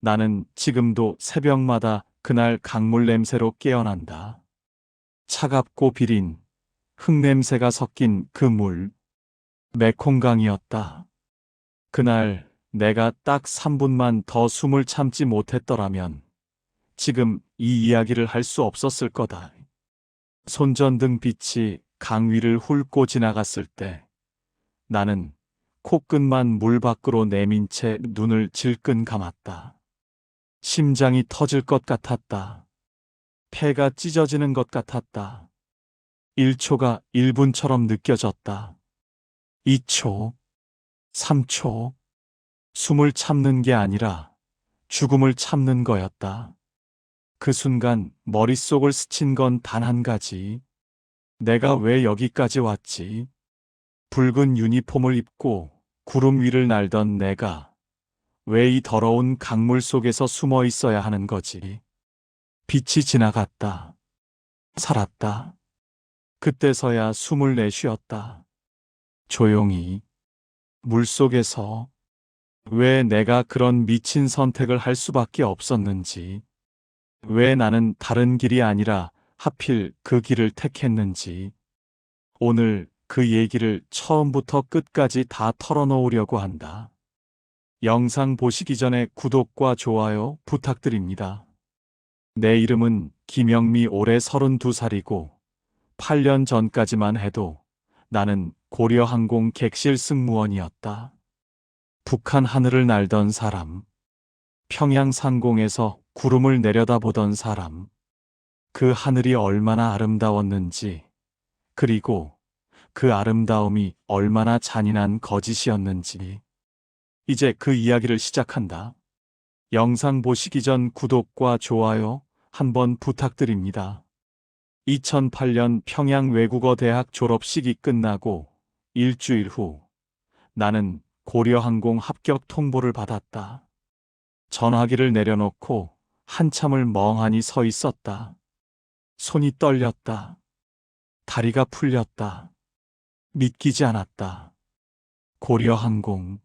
나는 지금도 새벽마다 그날 강물 냄새로 깨어난다. 차갑고 비린 흙냄새가 섞인 그 물, 메콩강이었다. 그날 내가 딱 3분만 더 숨을 참지 못했더라면 지금 이 이야기를 할 수 없었을 거다. 손전등 빛이 강 위를 훑고 지나갔을 때 나는 코끝만 물 밖으로 내민 채 눈을 질끈 감았다. 심장이 터질 것 같았다. 폐가 찢어지는 것 같았다. 1초가 1분처럼 느껴졌다. 2초, 3초, 숨을 참는 게 아니라 죽음을 참는 거였다. 그 순간 머릿속을 스친 건 단 한 가지. 내가 왜 여기까지 왔지? 붉은 유니폼을 입고 구름 위를 날던 내가 왜 이 더러운 강물 속에서 숨어 있어야 하는 거지? 빛이 지나갔다. 살았다. 그때서야 숨을 내쉬었다. 조용히. 물속에서 왜 내가 그런 미친 선택을 할 수밖에 없었는지, 왜 나는 다른 길이 아니라 하필 그 길을 택했는지, 오늘 그 얘기를 처음부터 끝까지 다 털어놓으려고 한다. 영상 보시기 전에 구독과 좋아요 부탁드립니다. 내 이름은 김영미. 올해 32살이고 8년 전까지만 해도 나는 고려항공 객실 승무원이었다. 북한 하늘을 날던 사람, 평양 상공에서 구름을 내려다보던 사람, 그 하늘이 얼마나 아름다웠는지, 그리고 그 아름다움이 얼마나 잔인한 거짓이었는지. 이제 그 이야기를 시작한다. 영상 보시기 전 구독과 좋아요 한번 부탁드립니다. 2008년 평양 외국어 대학 졸업식이 끝나고 일주일 후 나는 고려항공 합격 통보를 받았다. 전화기를 내려놓고 한참을 멍하니 서 있었다. 손이 떨렸다. 다리가 풀렸다. 믿기지 않았다. 고려항공,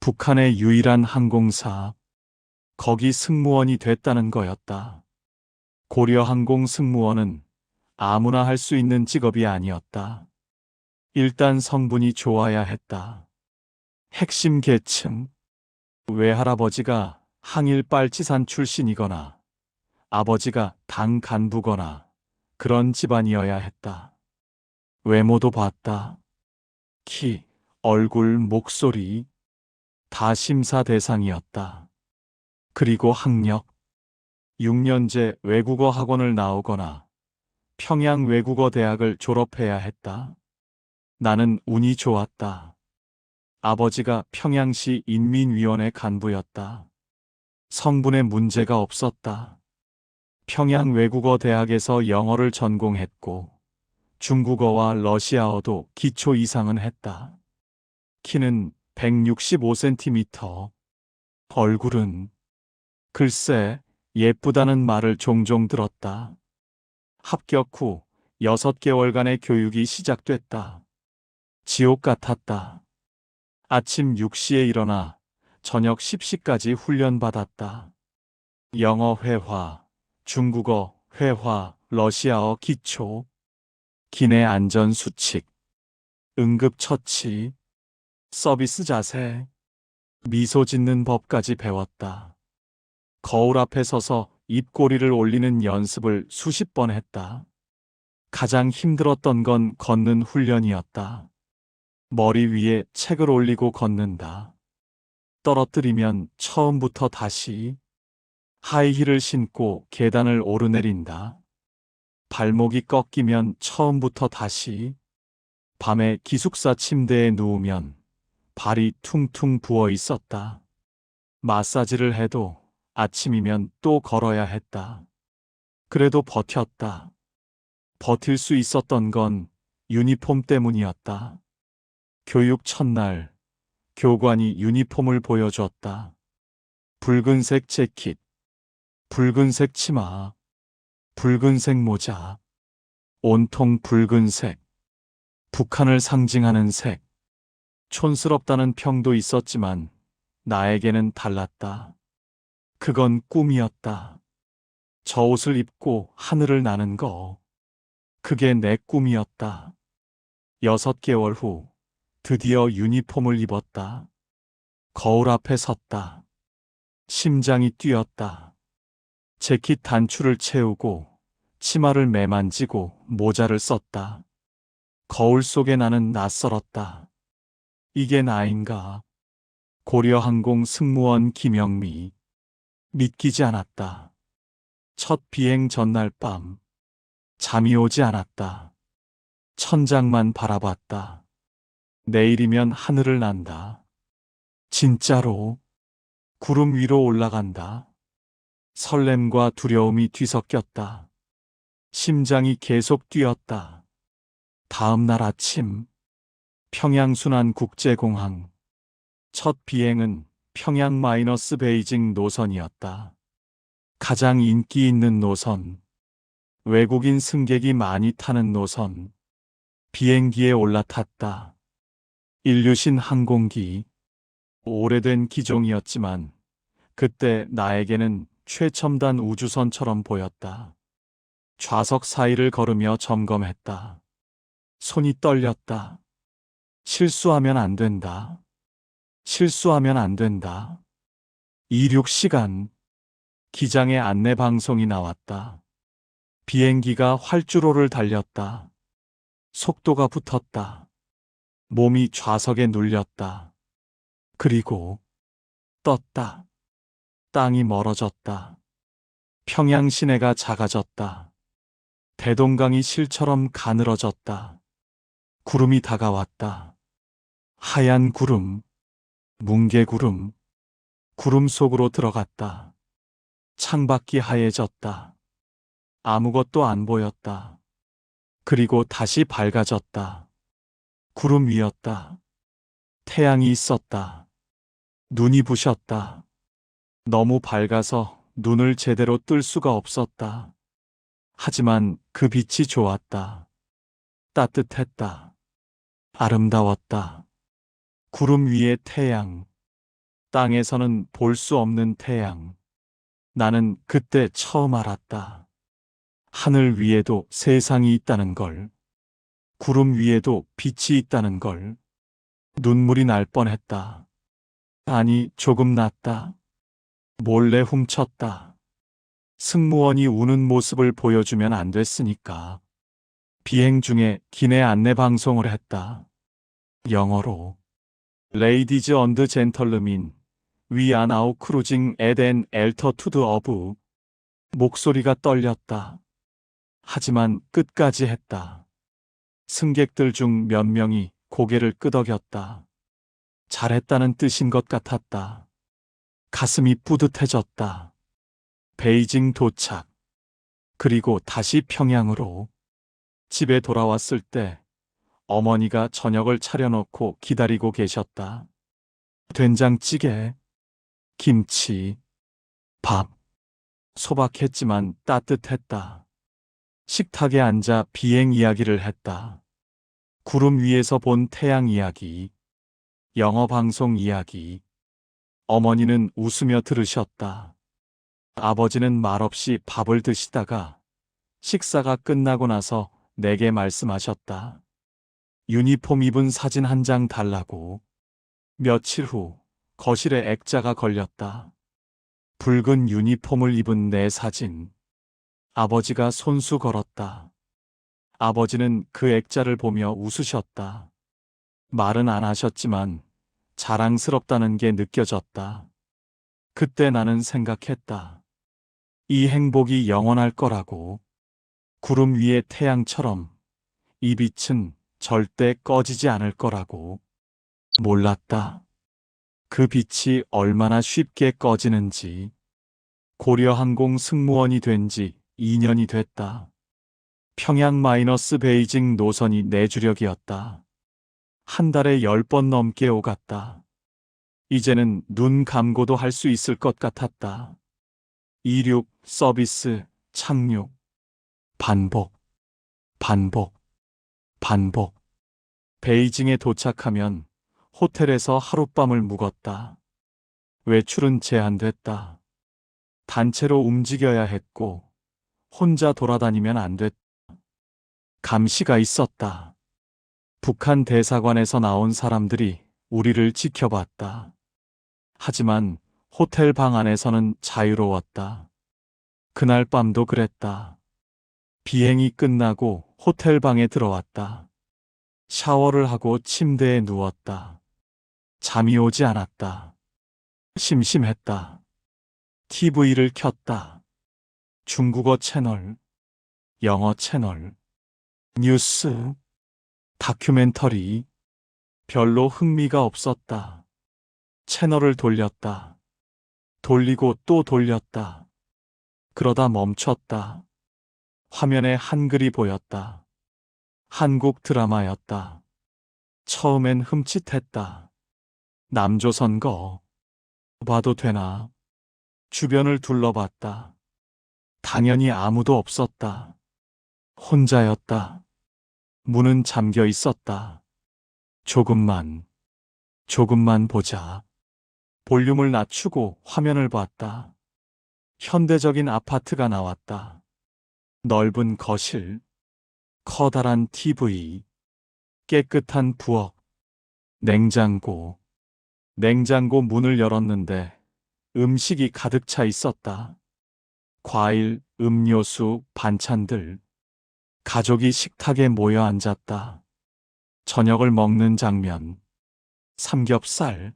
북한의 유일한 항공사, 거기 승무원이 됐다는 거였다. 고려항공 승무원은 아무나 할 수 있는 직업이 아니었다. 일단 성분이 좋아야 했다. 핵심 계층, 외할아버지가 항일 빨치산 출신이거나 아버지가 당 간부거나 그런 집안이어야 했다. 외모도 봤다. 키, 얼굴, 목소리 다 심사 대상이었다. 그리고 학력, 6년제 외국어 학원을 나오거나 평양 외국어 대학을 졸업해야 했다. 나는 운이 좋았다. 아버지가 평양시 인민위원회 간부였다. 성분에 문제가 없었다. 평양 외국어 대학에서 영어를 전공했고 중국어와 러시아어도 기초 이상은 했다. 키는 165cm, 얼굴은 글쎄 예쁘다는 말을 종종 들었다. 합격 후 6개월간의 교육이 시작됐다. 지옥 같았다. 아침 6시에 일어나 저녁 10시까지 훈련받았다. 영어 회화, 중국어 회화, 러시아어 기초, 기내 안전 수칙, 응급 처치, 서비스 자세, 미소 짓는 법까지 배웠다. 거울 앞에 서서 입꼬리를 올리는 연습을 수십 번 했다. 가장 힘들었던 건 걷는 훈련이었다. 머리 위에 책을 올리고 걷는다. 떨어뜨리면 처음부터 다시. 하이힐을 신고 계단을 오르내린다. 발목이 꺾이면 처음부터 다시. 밤에 기숙사 침대에 누우면 발이 퉁퉁 부어 있었다. 마사지를 해도 아침이면 또 걸어야 했다. 그래도 버텼다. 버틸 수 있었던 건 유니폼 때문이었다. 교육 첫날, 교관이 유니폼을 보여줬다. 붉은색 재킷, 붉은색 치마, 붉은색 모자, 온통 붉은색, 북한을 상징하는 색. 촌스럽다는 평도 있었지만 나에게는 달랐다. 그건 꿈이었다. 저 옷을 입고 하늘을 나는 거. 그게 내 꿈이었다. 6개월 후 드디어 유니폼을 입었다. 거울 앞에 섰다. 심장이 뛰었다. 재킷 단추를 채우고 치마를 매만지고 모자를 썼다. 거울 속에 나는 낯설었다. 이게 나인가? 고려항공 승무원 김영미. 믿기지 않았다. 첫 비행 전날 밤. 잠이 오지 않았다. 천장만 바라봤다. 내일이면 하늘을 난다. 진짜로 구름 위로 올라간다. 설렘과 두려움이 뒤섞였다. 심장이 계속 뛰었다. 다음 날 아침 평양순환국제공항. 첫 비행은 평양-베이징 노선이었다. 가장 인기 있는 노선. 외국인 승객이 많이 타는 노선. 비행기에 올라탔다. 인류신 항공기. 오래된 기종이었지만 그때 나에게는 최첨단 우주선처럼 보였다. 좌석 사이를 걸으며 점검했다. 손이 떨렸다. 실수하면 안 된다. 실수하면 안 된다. 이륙 시간. 기장의 안내 방송이 나왔다. 비행기가 활주로를 달렸다. 속도가 붙었다. 몸이 좌석에 눌렸다. 그리고 떴다. 땅이 멀어졌다. 평양 시내가 작아졌다. 대동강이 실처럼 가늘어졌다. 구름이 다가왔다. 하얀 구름, 뭉게구름, 구름 속으로 들어갔다. 창밖이 하얘졌다. 아무것도 안 보였다. 그리고 다시 밝아졌다. 구름 위였다. 태양이 있었다. 눈이 부셨다. 너무 밝아서 눈을 제대로 뜰 수가 없었다. 하지만 그 빛이 좋았다. 따뜻했다. 아름다웠다. 구름 위의 태양. 땅에서는 볼 수 없는 태양. 나는 그때 처음 알았다. 하늘 위에도 세상이 있다는 걸. 구름 위에도 빛이 있다는 걸. 눈물이 날 뻔했다. 아니, 조금 났다. 몰래 훔쳤다. 승무원이 우는 모습을 보여주면 안 됐으니까. 비행 중에 기내 안내 방송을 했다. 영어로. Ladies and gentlemen, we are now cruising at an altitude of. 목소리가 떨렸다. 하지만 끝까지 했다. 승객들 중 몇 명이 고개를 끄덕였다. 잘했다는 뜻인 것 같았다. 가슴이 뿌듯해졌다. 베이징 도착. 그리고 다시 평양으로. 집에 돌아왔을 때 어머니가 저녁을 차려놓고 기다리고 계셨다. 된장찌개, 김치, 밥. 소박했지만 따뜻했다. 식탁에 앉아 비행 이야기를 했다. 구름 위에서 본 태양 이야기, 영어 방송 이야기. 어머니는 웃으며 들으셨다. 아버지는 말없이 밥을 드시다가 식사가 끝나고 나서 내게 말씀하셨다. 유니폼 입은 사진 한 장 달라고. 며칠 후 거실에 액자가 걸렸다. 붉은 유니폼을 입은 내 사진. 아버지가 손수 걸었다. 아버지는 그 액자를 보며 웃으셨다. 말은 안 하셨지만 자랑스럽다는 게 느껴졌다. 그때 나는 생각했다. 이 행복이 영원할 거라고. 구름 위의 태양처럼 이 빛은 절대 꺼지지 않을 거라고. 몰랐다. 그 빛이 얼마나 쉽게 꺼지는지. 고려항공 승무원이 된 지 2년이 됐다. 평양-베이징 노선이 내 주력이었다. 한 달에 10번 넘게 오갔다. 이제는 눈 감고도 할 수 있을 것 같았다. 이륙, 서비스, 착륙. 반복, 반복, 반복. 베이징에 도착하면 호텔에서 하룻밤을 묵었다. 외출은 제한됐다. 단체로 움직여야 했고 혼자 돌아다니면 안 됐다. 감시가 있었다. 북한 대사관에서 나온 사람들이 우리를 지켜봤다. 하지만 호텔 방 안에서는 자유로웠다. 그날 밤도 그랬다. 비행이 끝나고 호텔 방에 들어왔다. 샤워를 하고 침대에 누웠다. 잠이 오지 않았다. 심심했다. TV를 켰다. 중국어 채널, 영어 채널, 뉴스, 다큐멘터리. 별로 흥미가 없었다. 채널을 돌렸다. 돌리고 또 돌렸다. 그러다 멈췄다. 화면에 한글이 보였다. 한국 드라마였다. 처음엔 흠칫했다. 남조선 거 봐도 되나? 주변을 둘러봤다. 당연히 아무도 없었다. 혼자였다. 문은 잠겨 있었다. 조금만 보자. 볼륨을 낮추고 화면을 봤다. 현대적인 아파트가 나왔다. 넓은 거실, 커다란 TV, 깨끗한 부엌, 냉장고 문을 열었는데 음식이 가득 차 있었다. 과일, 음료수, 반찬들. 가족이 식탁에 모여 앉았다. 저녁을 먹는 장면. 삼겹살.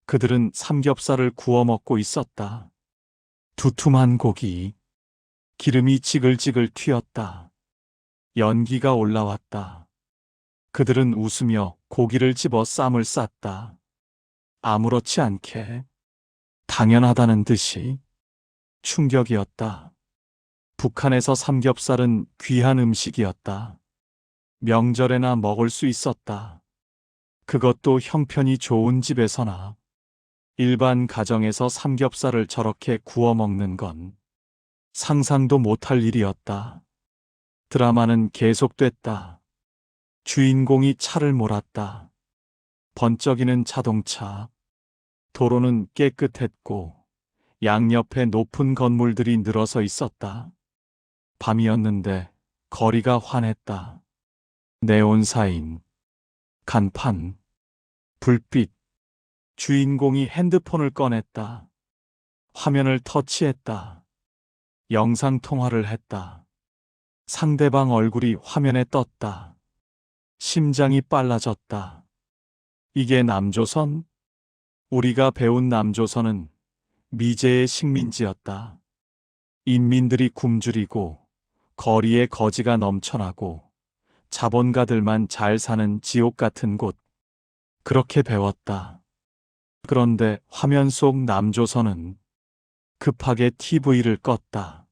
그들은 삼겹살을 구워 먹고 있었다. 두툼한 고기. 기름이 지글지글 튀었다. 연기가 올라왔다. 그들은 웃으며 고기를 집어 쌈을 쌌다. 아무렇지 않게, 당연하다는 듯이. 충격이었다. 북한에서 삼겹살은 귀한 음식이었다. 명절에나 먹을 수 있었다. 그것도 형편이 좋은 집에서나. 일반 가정에서 삼겹살을 저렇게 구워 먹는 건 상상도 못할 일이었다. 드라마는 계속됐다. 주인공이 차를 몰았다. 번쩍이는 자동차. 도로는 깨끗했고 양옆에 높은 건물들이 늘어서 있었다. 밤이었는데 거리가 환했다. 네온사인, 간판, 불빛. 주인공이 핸드폰을 꺼냈다. 화면을 터치했다. 영상통화를 했다. 상대방 얼굴이 화면에 떴다. 심장이 빨라졌다. 이게 남조선? 우리가 배운 남조선은 미제의 식민지였다. 인민들이 굶주리고 거리에 거지가 넘쳐나고 자본가들만 잘 사는 지옥 같은 곳. 그렇게 배웠다. 그런데 화면 속 남조선은 급하게 TV를 껐다.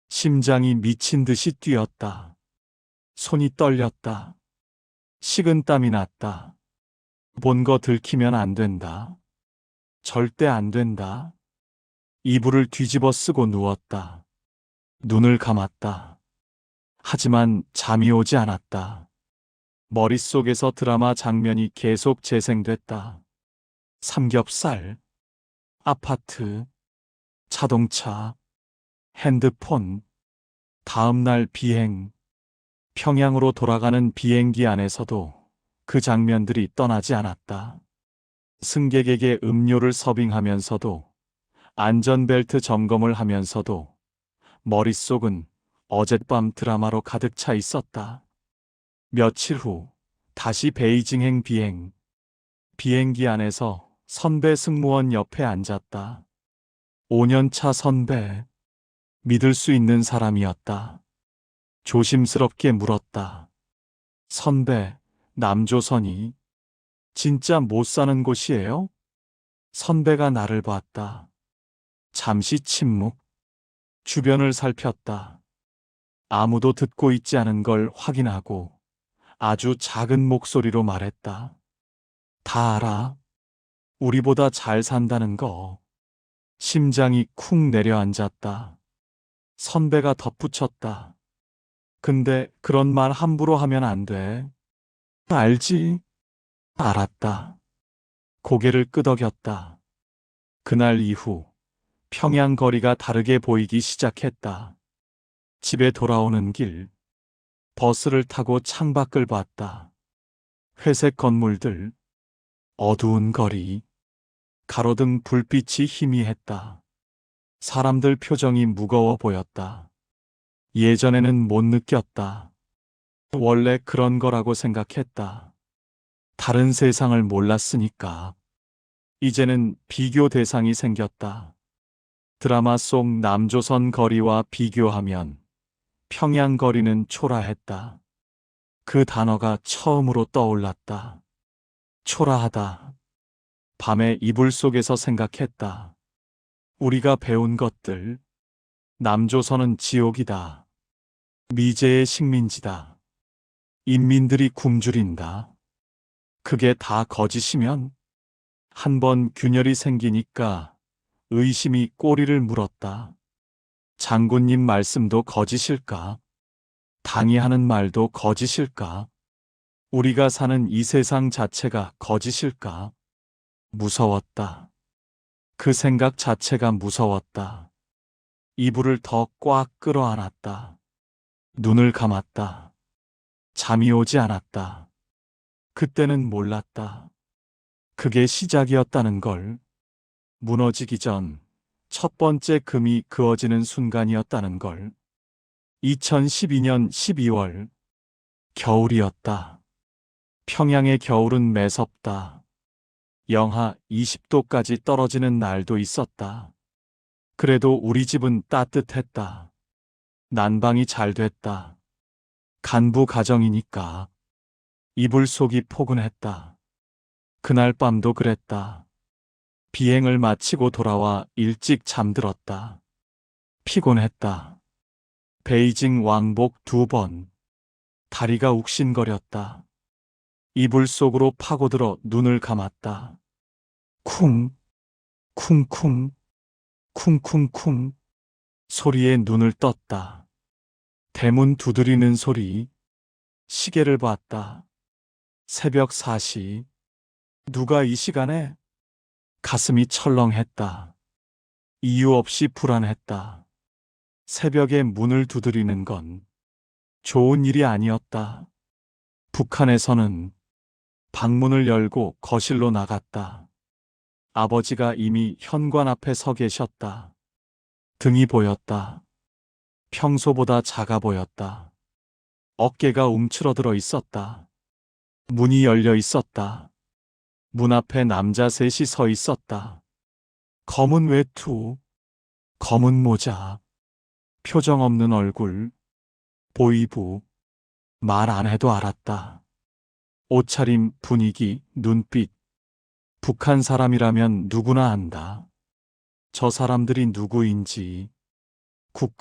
심장이 미친 듯이 뛰었다. 손이 떨렸다. 식은땀이 났다. 본 거 들키면 안 된다. 절대 안 된다. 이불을 뒤집어 쓰고 누웠다. 눈을 감았다. 하지만 잠이 오지 않았다. 머릿속에서 드라마 장면이 계속 재생됐다. 삼겹살, 아파트, 자동차, 핸드폰, 다음날 비행. 평양으로 돌아가는 비행기 안에서도 그 장면들이 떠나지 않았다. 승객에게 음료를 서빙하면서도, 안전벨트 점검을 하면서도 머릿속은 어젯밤 드라마로 가득 차 있었다. 며칠 후 다시 베이징행 비행. 비행기 안에서 선배 승무원 옆에 앉았다. 5년차 선배. 믿을 수 있는 사람이었다. 조심스럽게 물었다. 선배, 남조선이 진짜 못 사는 곳이에요? 선배가 나를 봤다. 잠시 침묵. 주변을 살폈다. 아무도 듣고 있지 않은 걸 확인하고 아주 작은 목소리로 말했다. 다 알아. 우리보다 잘 산다는 거. 심장이 쿵 내려앉았다. 선배가 덧붙였다. 근데 그런 말 함부로 하면 안 돼. 알지? 알았다. 고개를 끄덕였다. 그날 이후 평양 거리가 다르게 보이기 시작했다. 집에 돌아오는 길, 버스를 타고 창밖을 봤다. 회색 건물들, 어두운 거리, 가로등 불빛이 희미했다. 사람들 표정이 무거워 보였다. 예전에는 못 느꼈다. 원래 그런 거라고 생각했다. 다른 세상을 몰랐으니까. 이제는 비교 대상이 생겼다. 드라마 속 남조선 거리와 비교하면 평양 거리는 초라했다. 그 단어가 처음으로 떠올랐다. 초라하다. 밤에 이불 속에서 생각했다. 우리가 배운 것들. 남조선은 지옥이다. 미제의 식민지다. 인민들이 굶주린다. 그게 다 거짓이면? 한번 균열이 생기니까 의심이 꼬리를 물었다. 장군님 말씀도 거짓일까? 당이 하는 말도 거짓일까? 우리가 사는 이 세상 자체가 거짓일까? 무서웠다. 그 생각 자체가 무서웠다. 이불을 더 꽉 끌어안았다. 눈을 감았다. 잠이 오지 않았다. 그때는 몰랐다. 그게 시작이었다는 걸. 무너지기 전 첫 번째 금이 그어지는 순간이었다는 걸. 2012년 12월, 겨울이었다. 평양의 겨울은 매섭다. 영하 20도까지 떨어지는 날도 있었다. 그래도 우리 집은 따뜻했다. 난방이 잘 됐다. 간부 가정이니까. 이불 속이 포근했다. 그날 밤도 그랬다. 비행을 마치고 돌아와 일찍 잠들었다. 피곤했다. 베이징 왕복 2번. 다리가 욱신거렸다. 이불 속으로 파고들어 눈을 감았다. 쿵, 쿵쿵, 쿵쿵쿵. 소리에 눈을 떴다. 대문 두드리는 소리. 시계를 봤다. 새벽 4시. 누가 이 시간에? 가슴이 철렁했다. 이유 없이 불안했다. 새벽에 문을 두드리는 건 좋은 일이 아니었다. 북한에서는 방문을 열고 거실로 나갔다. 아버지가 이미 현관 앞에 서 계셨다. 등이 보였다. 평소보다 작아 보였다. 어깨가 움츠러들어 있었다. 문이 열려 있었다. 문 앞에 남자 셋이 서 있었다. 검은 외투, 검은 모자, 표정 없는 얼굴, 보이부. 말 안 해도 알았다. 옷차림, 분위기, 눈빛. 북한 사람이라면 누구나 안다. 저 사람들이 누구인지.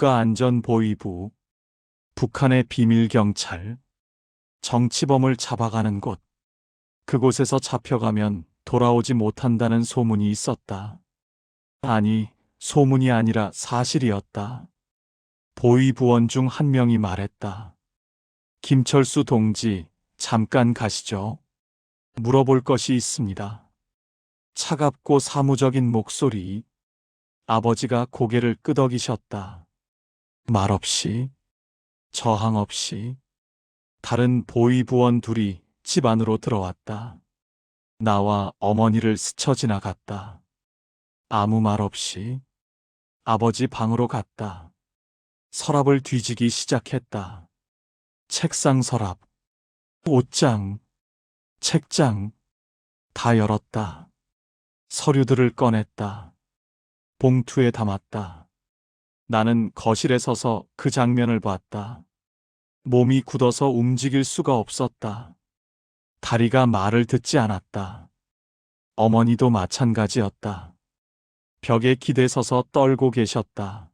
국가안전보위부, 북한의 비밀경찰, 정치범을 잡아가는 곳. 그곳에서 잡혀가면 돌아오지 못한다는 소문이 있었다. 아니, 소문이 아니라 사실이었다. 보위부원 중 한 명이 말했다. 김철수 동지, 잠깐 가시죠. 물어볼 것이 있습니다. 차갑고 사무적인 목소리. 아버지가 고개를 끄덕이셨다. 말없이, 저항 없이. 다른 보위부원 둘이 집 안으로 들어왔다. 나와 어머니를 스쳐 지나갔다. 아무 말 없이. 아버지 방으로 갔다. 서랍을 뒤지기 시작했다. 책상 서랍, 옷장, 책장, 다 열었다. 서류들을 꺼냈다. 봉투에 담았다. 나는 거실에 서서 그 장면을 봤다. 몸이 굳어서 움직일 수가 없었다. 다리가 말을 듣지 않았다. 어머니도 마찬가지였다. 벽에 기대서서 떨고 계셨다.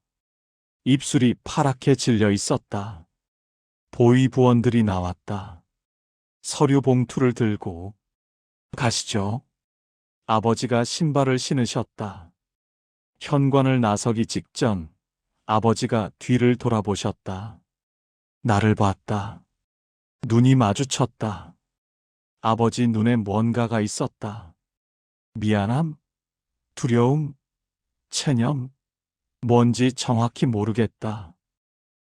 입술이 파랗게 질려 있었다. 보위부원들이 나왔다. 서류 봉투를 들고. 가시죠. 아버지가 신발을 신으셨다. 현관을 나서기 직전 아버지가 뒤를 돌아보셨다. 나를 봤다. 눈이 마주쳤다. 아버지 눈에 뭔가가 있었다. 미안함, 두려움, 체념. 뭔지 정확히 모르겠다.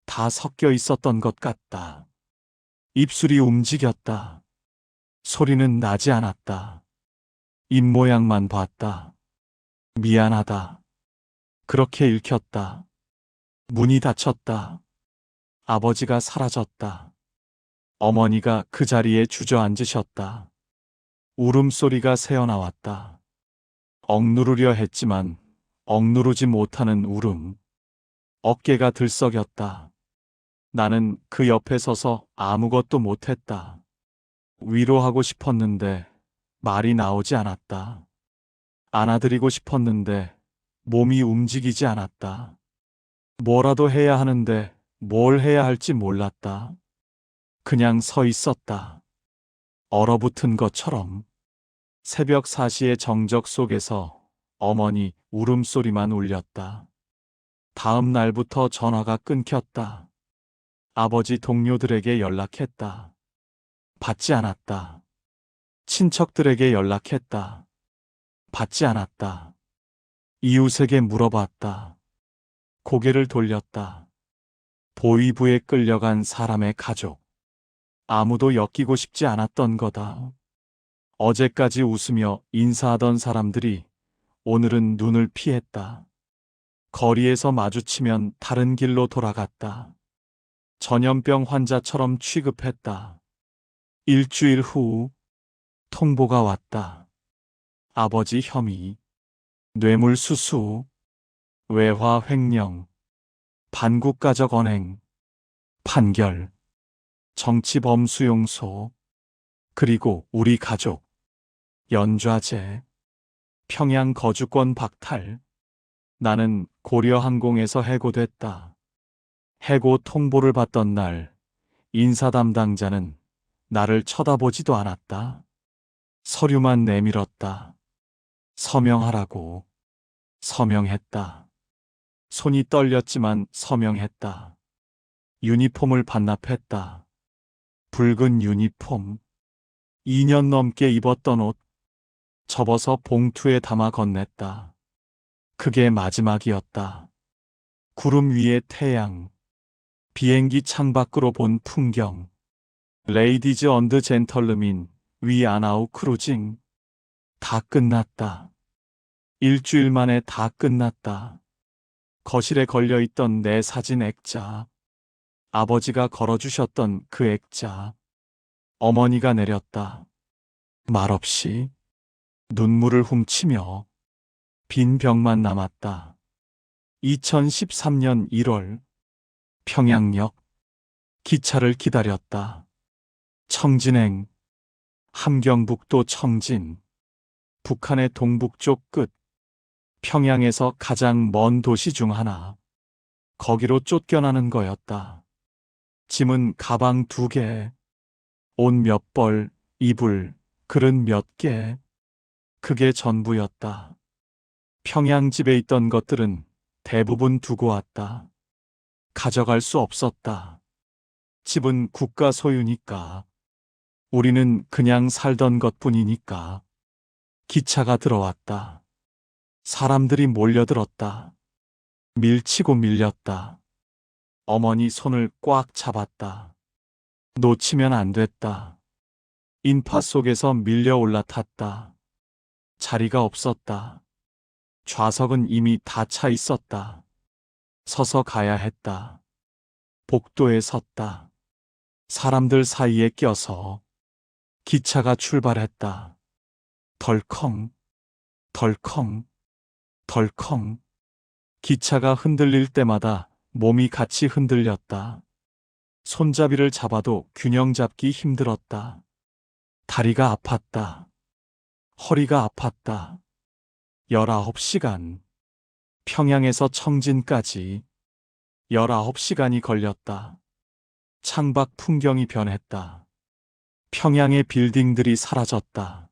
다 섞여 있었던 것 같다. 입술이 움직였다. 소리는 나지 않았다. 입모양만 봤다. 미안하다. 그렇게 읽혔다. 문이 닫혔다. 아버지가 사라졌다. 어머니가 그 자리에 주저앉으셨다. 울음소리가 새어나왔다. 억누르려 했지만 억누르지 못하는 울음. 어깨가 들썩였다. 나는 그 옆에 서서 아무것도 못했다. 위로하고 싶었는데 말이 나오지 않았다. 안아드리고 싶었는데 몸이 움직이지 않았다. 뭐라도 해야 하는데 뭘 해야 할지 몰랐다. 그냥 서 있었다. 얼어붙은 것처럼. 새벽 4시의 정적 속에서 어머니 울음소리만 울렸다. 다음 날부터 전화가 끊겼다. 아버지 동료들에게 연락했다. 받지 않았다. 친척들에게 연락했다. 받지 않았다. 이웃에게 물어봤다. 고개를 돌렸다. 보위부에 끌려간 사람의 가족. 아무도 엮이고 싶지 않았던 거다. 어제까지 웃으며 인사하던 사람들이 오늘은 눈을 피했다. 거리에서 마주치면 다른 길로 돌아갔다. 전염병 환자처럼 취급했다. 일주일 후 통보가 왔다. 아버지 혐의, 뇌물수수, 외화 횡령, 반국가적 언행, 판결, 정치범 수용소, 그리고 우리 가족, 연좌제, 평양 거주권 박탈. 나는 고려항공에서 해고됐다. 해고 통보를 받던 날 인사 담당자는 나를 쳐다보지도 않았다. 서류만 내밀었다. 서명하라고. 서명했다. 손이 떨렸지만 서명했다. 유니폼을 반납했다. 붉은 유니폼. 2년 넘게 입었던 옷. 접어서 봉투에 담아 건넸다. 그게 마지막이었다. 구름 위의 태양. 비행기 창밖으로 본 풍경. 레이디즈 언드 젠털르민 위 안아웃 크루징. 다 끝났다. 일주일 만에 다 끝났다. 거실에 걸려있던 내 사진 액자. 아버지가 걸어주셨던 그 액자. 어머니가 내렸다. 말없이. 눈물을 훔치며. 빈 벽만 남았다. 2013년 1월. 평양역. 기차를 기다렸다. 청진행. 함경북도 청진. 북한의 동북쪽 끝. 평양에서 가장 먼 도시 중 하나. 거기로 쫓겨나는 거였다. 짐은 가방 2개. 옷 몇 벌, 이불, 그릇 몇 개. 그게 전부였다. 평양 집에 있던 것들은 대부분 두고 왔다. 가져갈 수 없었다. 집은 국가 소유니까. 우리는 그냥 살던 것뿐이니까. 기차가 들어왔다. 사람들이 몰려들었다. 밀치고 밀렸다. 어머니 손을 꽉 잡았다. 놓치면 안 됐다. 인파 속에서 밀려 올라탔다. 자리가 없었다. 좌석은 이미 다 차 있었다. 서서 가야 했다. 복도에 섰다. 사람들 사이에 껴서. 기차가 출발했다. 덜컹, 덜컹, 덜컹. 기차가 흔들릴 때마다 몸이 같이 흔들렸다. 손잡이를 잡아도 균형 잡기 힘들었다. 다리가 아팠다. 허리가 아팠다. 19시간. 평양에서 청진까지 19시간이 걸렸다. 창밖 풍경이 변했다. 평양의 빌딩들이 사라졌다.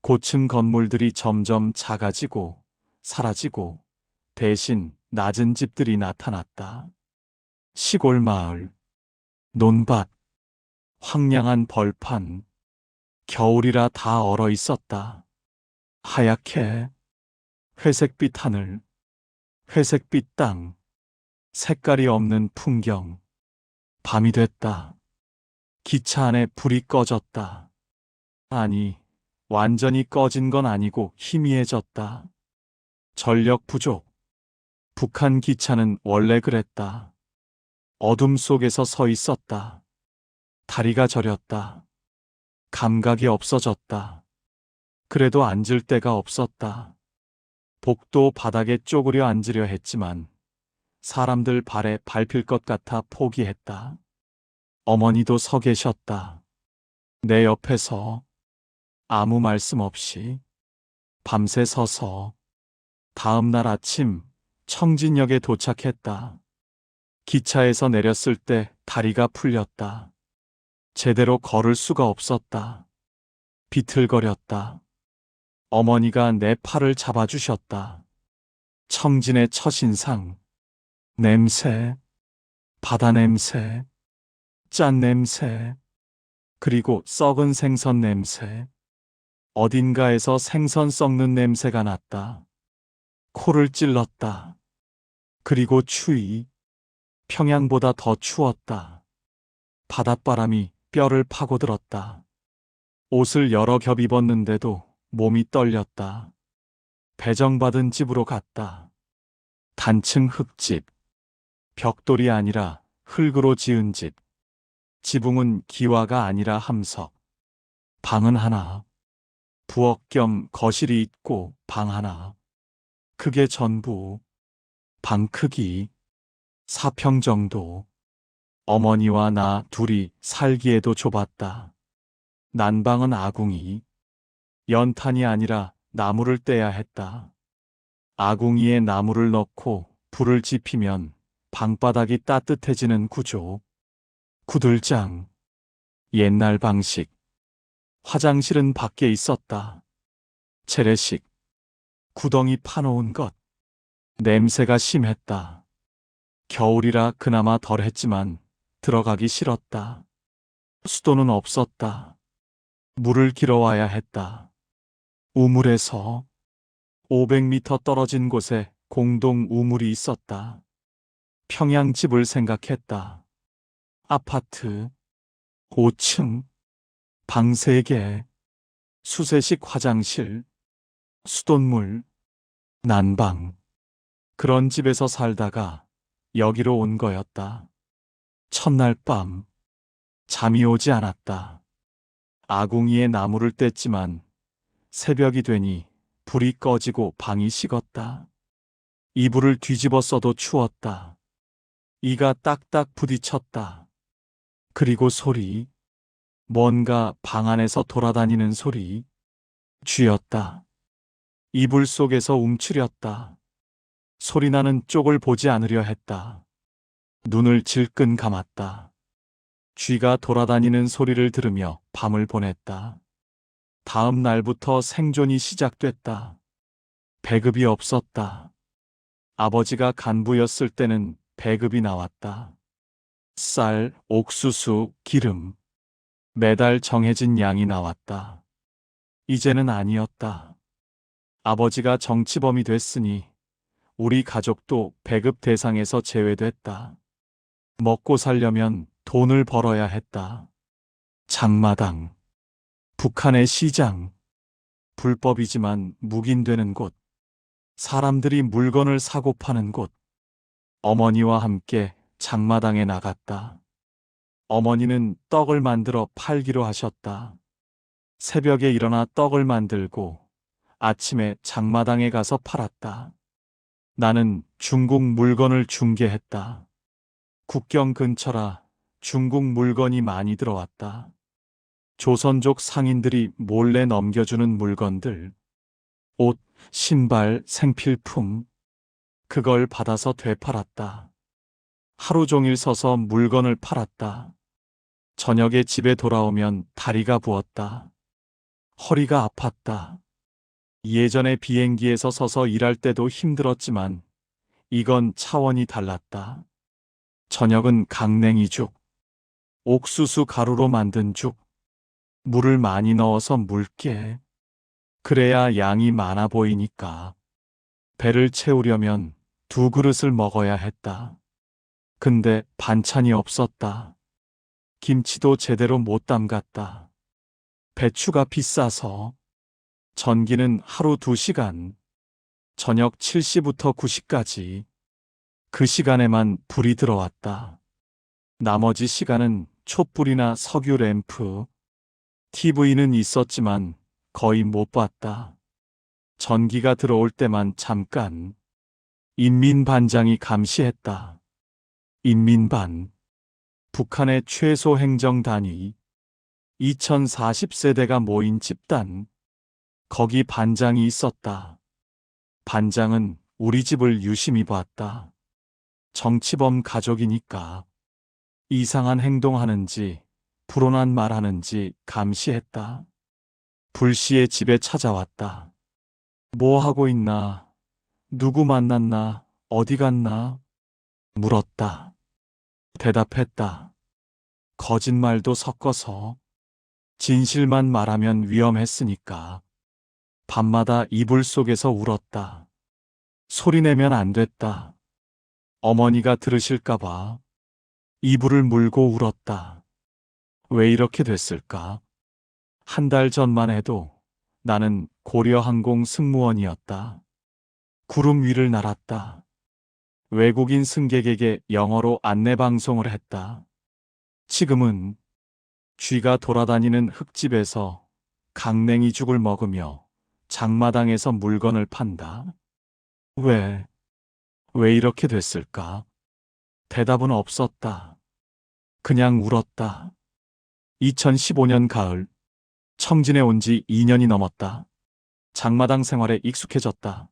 고층 건물들이 점점 작아지고 사라지고 대신 낮은 집들이 나타났다. 시골 마을, 논밭, 황량한 벌판, 겨울이라 다 얼어 있었다. 하얗게 회색빛 하늘, 회색빛 땅, 색깔이 없는 풍경. 밤이 됐다. 기차 안에 불이 꺼졌다. 아니, 완전히 꺼진 건 아니고 희미해졌다. 전력 부족. 북한 기차는 원래 그랬다. 어둠 속에서 서 있었다. 다리가 저렸다. 감각이 없어졌다. 그래도 앉을 데가 없었다. 복도 바닥에 쪼그려 앉으려 했지만 사람들 발에 밟힐 것 같아 포기했다. 어머니도 서 계셨다. 내 옆에서 아무 말씀 없이 밤새 서서 다음 날 아침 청진역에 도착했다. 기차에서 내렸을 때 다리가 풀렸다. 제대로 걸을 수가 없었다. 비틀거렸다. 어머니가 내 팔을 잡아주셨다. 청진의 첫인상, 냄새, 바다 냄새, 짠 냄새, 그리고 썩은 생선 냄새. 어딘가에서 생선 썩는 냄새가 났다. 코를 찔렀다. 그리고 추위, 평양보다 더 추웠다. 바닷바람이 뼈를 파고들었다. 옷을 여러 겹 입었는데도 몸이 떨렸다. 배정받은 집으로 갔다. 단층 흙집. 벽돌이 아니라 흙으로 지은 집. 지붕은 기와가 아니라 함석. 방은 하나. 부엌 겸 거실이 있고 방 하나. 그게 전부. 방 크기 4평 정도. 어머니와 나 둘이 살기에도 좁았다. 난방은 아궁이. 연탄이 아니라 나무를 떼야 했다. 아궁이에 나무를 넣고 불을 지피면 방바닥이 따뜻해지는 구조. 구들장. 옛날 방식. 화장실은 밖에 있었다. 재래식. 구덩이 파놓은 것. 냄새가 심했다. 겨울이라 그나마 덜했지만 들어가기 싫었다. 수도는 없었다. 물을 길어와야 했다. 우물에서 500m 떨어진 곳에 공동 우물이 있었다. 평양집을 생각했다. 아파트 5층, 방 3개, 수세식 화장실, 수돗물, 난방. 그런 집에서 살다가 여기로 온 거였다. 첫날 밤, 잠이 오지 않았다. 아궁이에 나무를 뗐지만 새벽이 되니 불이 꺼지고 방이 식었다. 이불을 뒤집어 써도 추웠다. 이가 딱딱 부딪혔다. 그리고 소리. 뭔가 방 안에서 돌아다니는 소리. 쥐었다. 이불 속에서 움츠렸다. 소리나는 쪽을 보지 않으려 했다. 눈을 질끈 감았다. 쥐가 돌아다니는 소리를 들으며 밤을 보냈다. 다음 날부터 생존이 시작됐다. 배급이 없었다. 아버지가 간부였을 때는 배급이 나왔다. 쌀, 옥수수, 기름. 매달 정해진 양이 나왔다. 이제는 아니었다. 아버지가 정치범이 됐으니 우리 가족도 배급 대상에서 제외됐다. 먹고 살려면 돈을 벌어야 했다. 장마당, 북한의 시장, 불법이지만 묵인되는 곳, 사람들이 물건을 사고 파는 곳. 어머니와 함께 장마당에 나갔다. 어머니는 떡을 만들어 팔기로 하셨다. 새벽에 일어나 떡을 만들고 아침에 장마당에 가서 팔았다. 나는 중국 물건을 중개했다. 국경 근처라 중국 물건이 많이 들어왔다. 조선족 상인들이 몰래 넘겨주는 물건들. 옷, 신발, 생필품. 그걸 받아서 되팔았다. 하루 종일 서서 물건을 팔았다. 저녁에 집에 돌아오면 다리가 부었다. 허리가 아팠다. 예전에 비행기에서 서서 일할 때도 힘들었지만 이건 차원이 달랐다. 저녁은 강냉이죽, 옥수수 가루로 만든 죽. 물을 많이 넣어서 묽게. 그래야 양이 많아 보이니까. 배를 채우려면 두 그릇을 먹어야 했다. 근데 반찬이 없었다. 김치도 제대로 못 담갔다. 배추가 비싸서. 전기는 하루 2시간, 저녁 7시부터 9시까지. 그 시간에만 불이 들어왔다. 나머지 시간은 촛불이나 석유 램프, TV는 있었지만 거의 못 봤다. 전기가 들어올 때만 잠깐. 인민반장이 감시했다. 인민반, 북한의 최소 행정단위, 2040세대가 모인 집단. 거기 반장이 있었다. 반장은 우리 집을 유심히 봤다. 정치범 가족이니까 이상한 행동하는지 불온한 말하는지 감시했다. 불시에 집에 찾아왔다. 뭐 하고 있나? 누구 만났나? 어디 갔나? 물었다. 대답했다. 거짓말도 섞어서. 진실만 말하면 위험했으니까. 밤마다 이불 속에서 울었다. 소리내면 안 됐다. 어머니가 들으실까봐. 이불을 물고 울었다. 왜 이렇게 됐을까? 한 달 전만 해도 나는 고려항공 승무원이었다. 구름 위를 날았다. 외국인 승객에게 영어로 안내방송을 했다. 지금은 쥐가 돌아다니는 흙집에서 강냉이죽을 먹으며 장마당에서 물건을 판다. 왜 이렇게 됐을까? 대답은 없었다. 그냥 울었다. 2015년 가을, 청진에 온 지 2년이 넘었다. 장마당 생활에 익숙해졌다.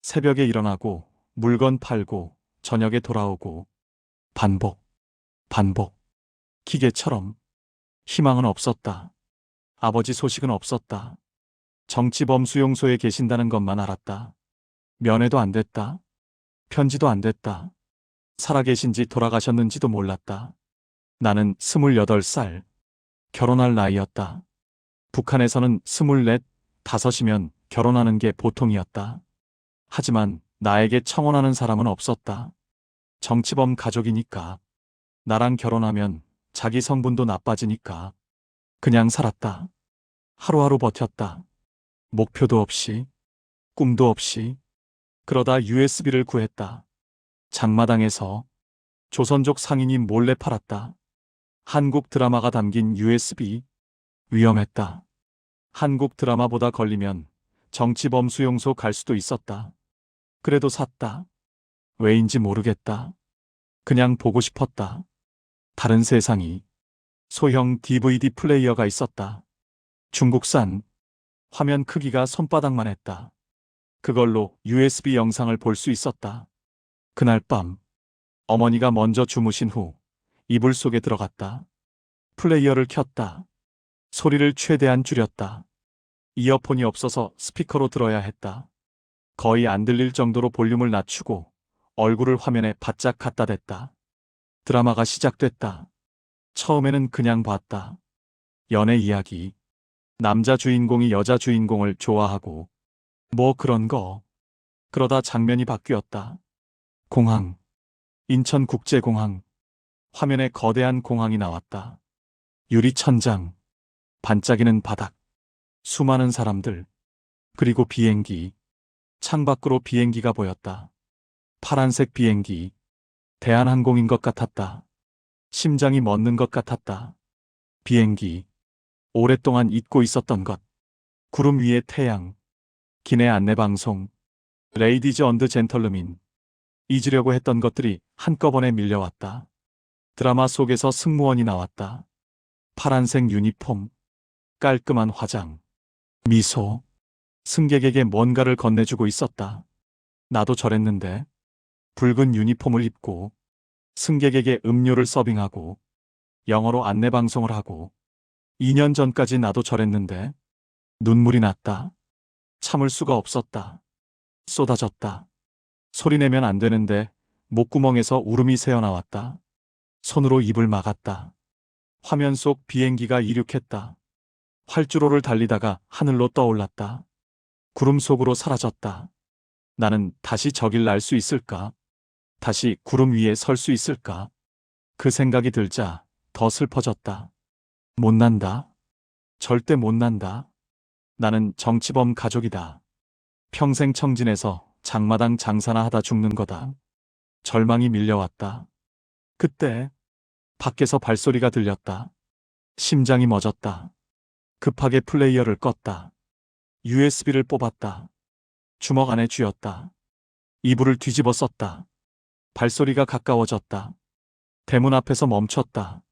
새벽에 일어나고 물건 팔고 저녁에 돌아오고 반복. 기계처럼. 희망은 없었다. 아버지 소식은 없었다. 정치범 수용소에 계신다는 것만 알았다. 면회도 안 됐다. 편지도 안 됐다. 살아계신지 돌아가셨는지도 몰랐다. 나는 28살, 결혼할 나이였다. 북한에서는 24, 5이면 결혼하는 게 보통이었다. 하지만 나에게 청혼하는 사람은 없었다. 정치범 가족이니까. 나랑 결혼하면 자기 성분도 나빠지니까. 그냥 살았다. 하루하루 버텼다. 목표도 없이, 꿈도 없이. 그러다 USB를 구했다. 장마당에서 조선족 상인이 몰래 팔았다. 한국 드라마가 담긴 USB. 위험했다. 한국 드라마보다 걸리면 정치범 수용소 갈 수도 있었다. 그래도 샀다. 왜인지 모르겠다. 그냥 보고 싶었다. 다른 세상이. 소형 DVD 플레이어가 있었다. 중국산. 화면 크기가 손바닥만 했다. 그걸로 USB 영상을 볼 수 있었다. 그날 밤, 어머니가 먼저 주무신 후 이불 속에 들어갔다. 플레이어를 켰다. 소리를 최대한 줄였다. 이어폰이 없어서 스피커로 들어야 했다. 거의 안 들릴 정도로 볼륨을 낮추고 얼굴을 화면에 바짝 갖다 댔다. 드라마가 시작됐다. 처음에는 그냥 봤다. 연애 이야기. 남자 주인공이 여자 주인공을 좋아하고 뭐 그런 거. 그러다 장면이 바뀌었다. 공항. 인천국제공항. 화면에 거대한 공항이 나왔다. 유리천장. 반짝이는 바닥. 수많은 사람들. 그리고 비행기. 창밖으로 비행기가 보였다. 파란색 비행기. 대한항공인 것 같았다. 심장이 멎는 것 같았다. 비행기. 오랫동안 잊고 있었던 것. 구름 위의 태양. 기내 안내방송. 레이디즈 언드 젠털루민. 잊으려고 했던 것들이 한꺼번에 밀려왔다. 드라마 속에서 승무원이 나왔다. 파란색 유니폼. 깔끔한 화장. 미소. 승객에게 뭔가를 건네주고 있었다. 나도 저랬는데. 붉은 유니폼을 입고 승객에게 음료를 서빙하고 영어로 안내방송을 하고 2년 전까지 나도 저랬는데. 눈물이 났다. 참을 수가 없었다. 쏟아졌다. 소리내면 안 되는데 목구멍에서 울음이 새어나왔다. 손으로 입을 막았다. 화면 속 비행기가 이륙했다. 활주로를 달리다가 하늘로 떠올랐다. 구름 속으로 사라졌다. 나는 다시 저길 날 수 있을까? 다시 구름 위에 설 수 있을까? 그 생각이 들자 더 슬퍼졌다. 못 난다. 절대 못 난다. 나는 정치범 가족이다. 평생 청진해서 장마당 장사나 하다 죽는 거다. 절망이 밀려왔다. 그때 밖에서 발소리가 들렸다. 심장이 멎었다. 급하게 플레이어를 껐다. USB를 뽑았다. 주먹 안에 쥐었다. 이불을 뒤집어 썼다. 발소리가 가까워졌다. 대문 앞에서 멈췄다.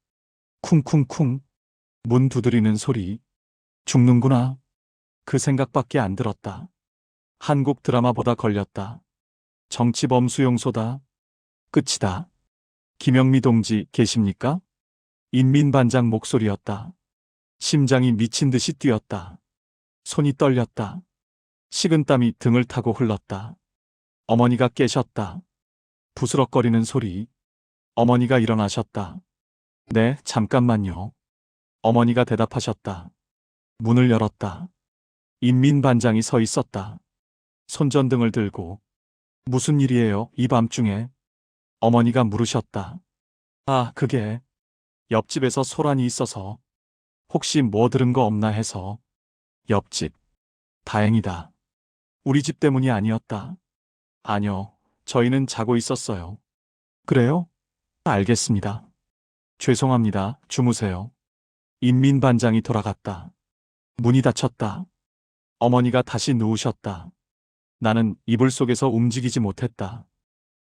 쿵쿵쿵. 문 두드리는 소리. 죽는구나. 그 생각밖에 안 들었다. 한국 드라마보다 걸렸다. 정치범 수용소다. 끝이다. 김영미 동지 계십니까? 인민반장 목소리였다. 심장이 미친 듯이 뛰었다. 손이 떨렸다. 식은땀이 등을 타고 흘렀다. 어머니가 깨셨다. 부스럭거리는 소리. 어머니가 일어나셨다. 네, 잠깐만요. 어머니가 대답하셨다. 문을 열었다. 인민반장이 서 있었다. 손전등을 들고. 무슨 일이에요, 이 밤중에? 어머니가 물으셨다. 아, 그게 옆집에서 소란이 있어서 혹시 뭐 들은 거 없나 해서. 옆집. 다행이다. 우리 집 때문이 아니었다. 아니요, 저희는 자고 있었어요. 그래요? 알겠습니다. 죄송합니다. 주무세요. 인민반장이 돌아갔다. 문이 닫혔다. 어머니가 다시 누우셨다. 나는 이불 속에서 움직이지 못했다.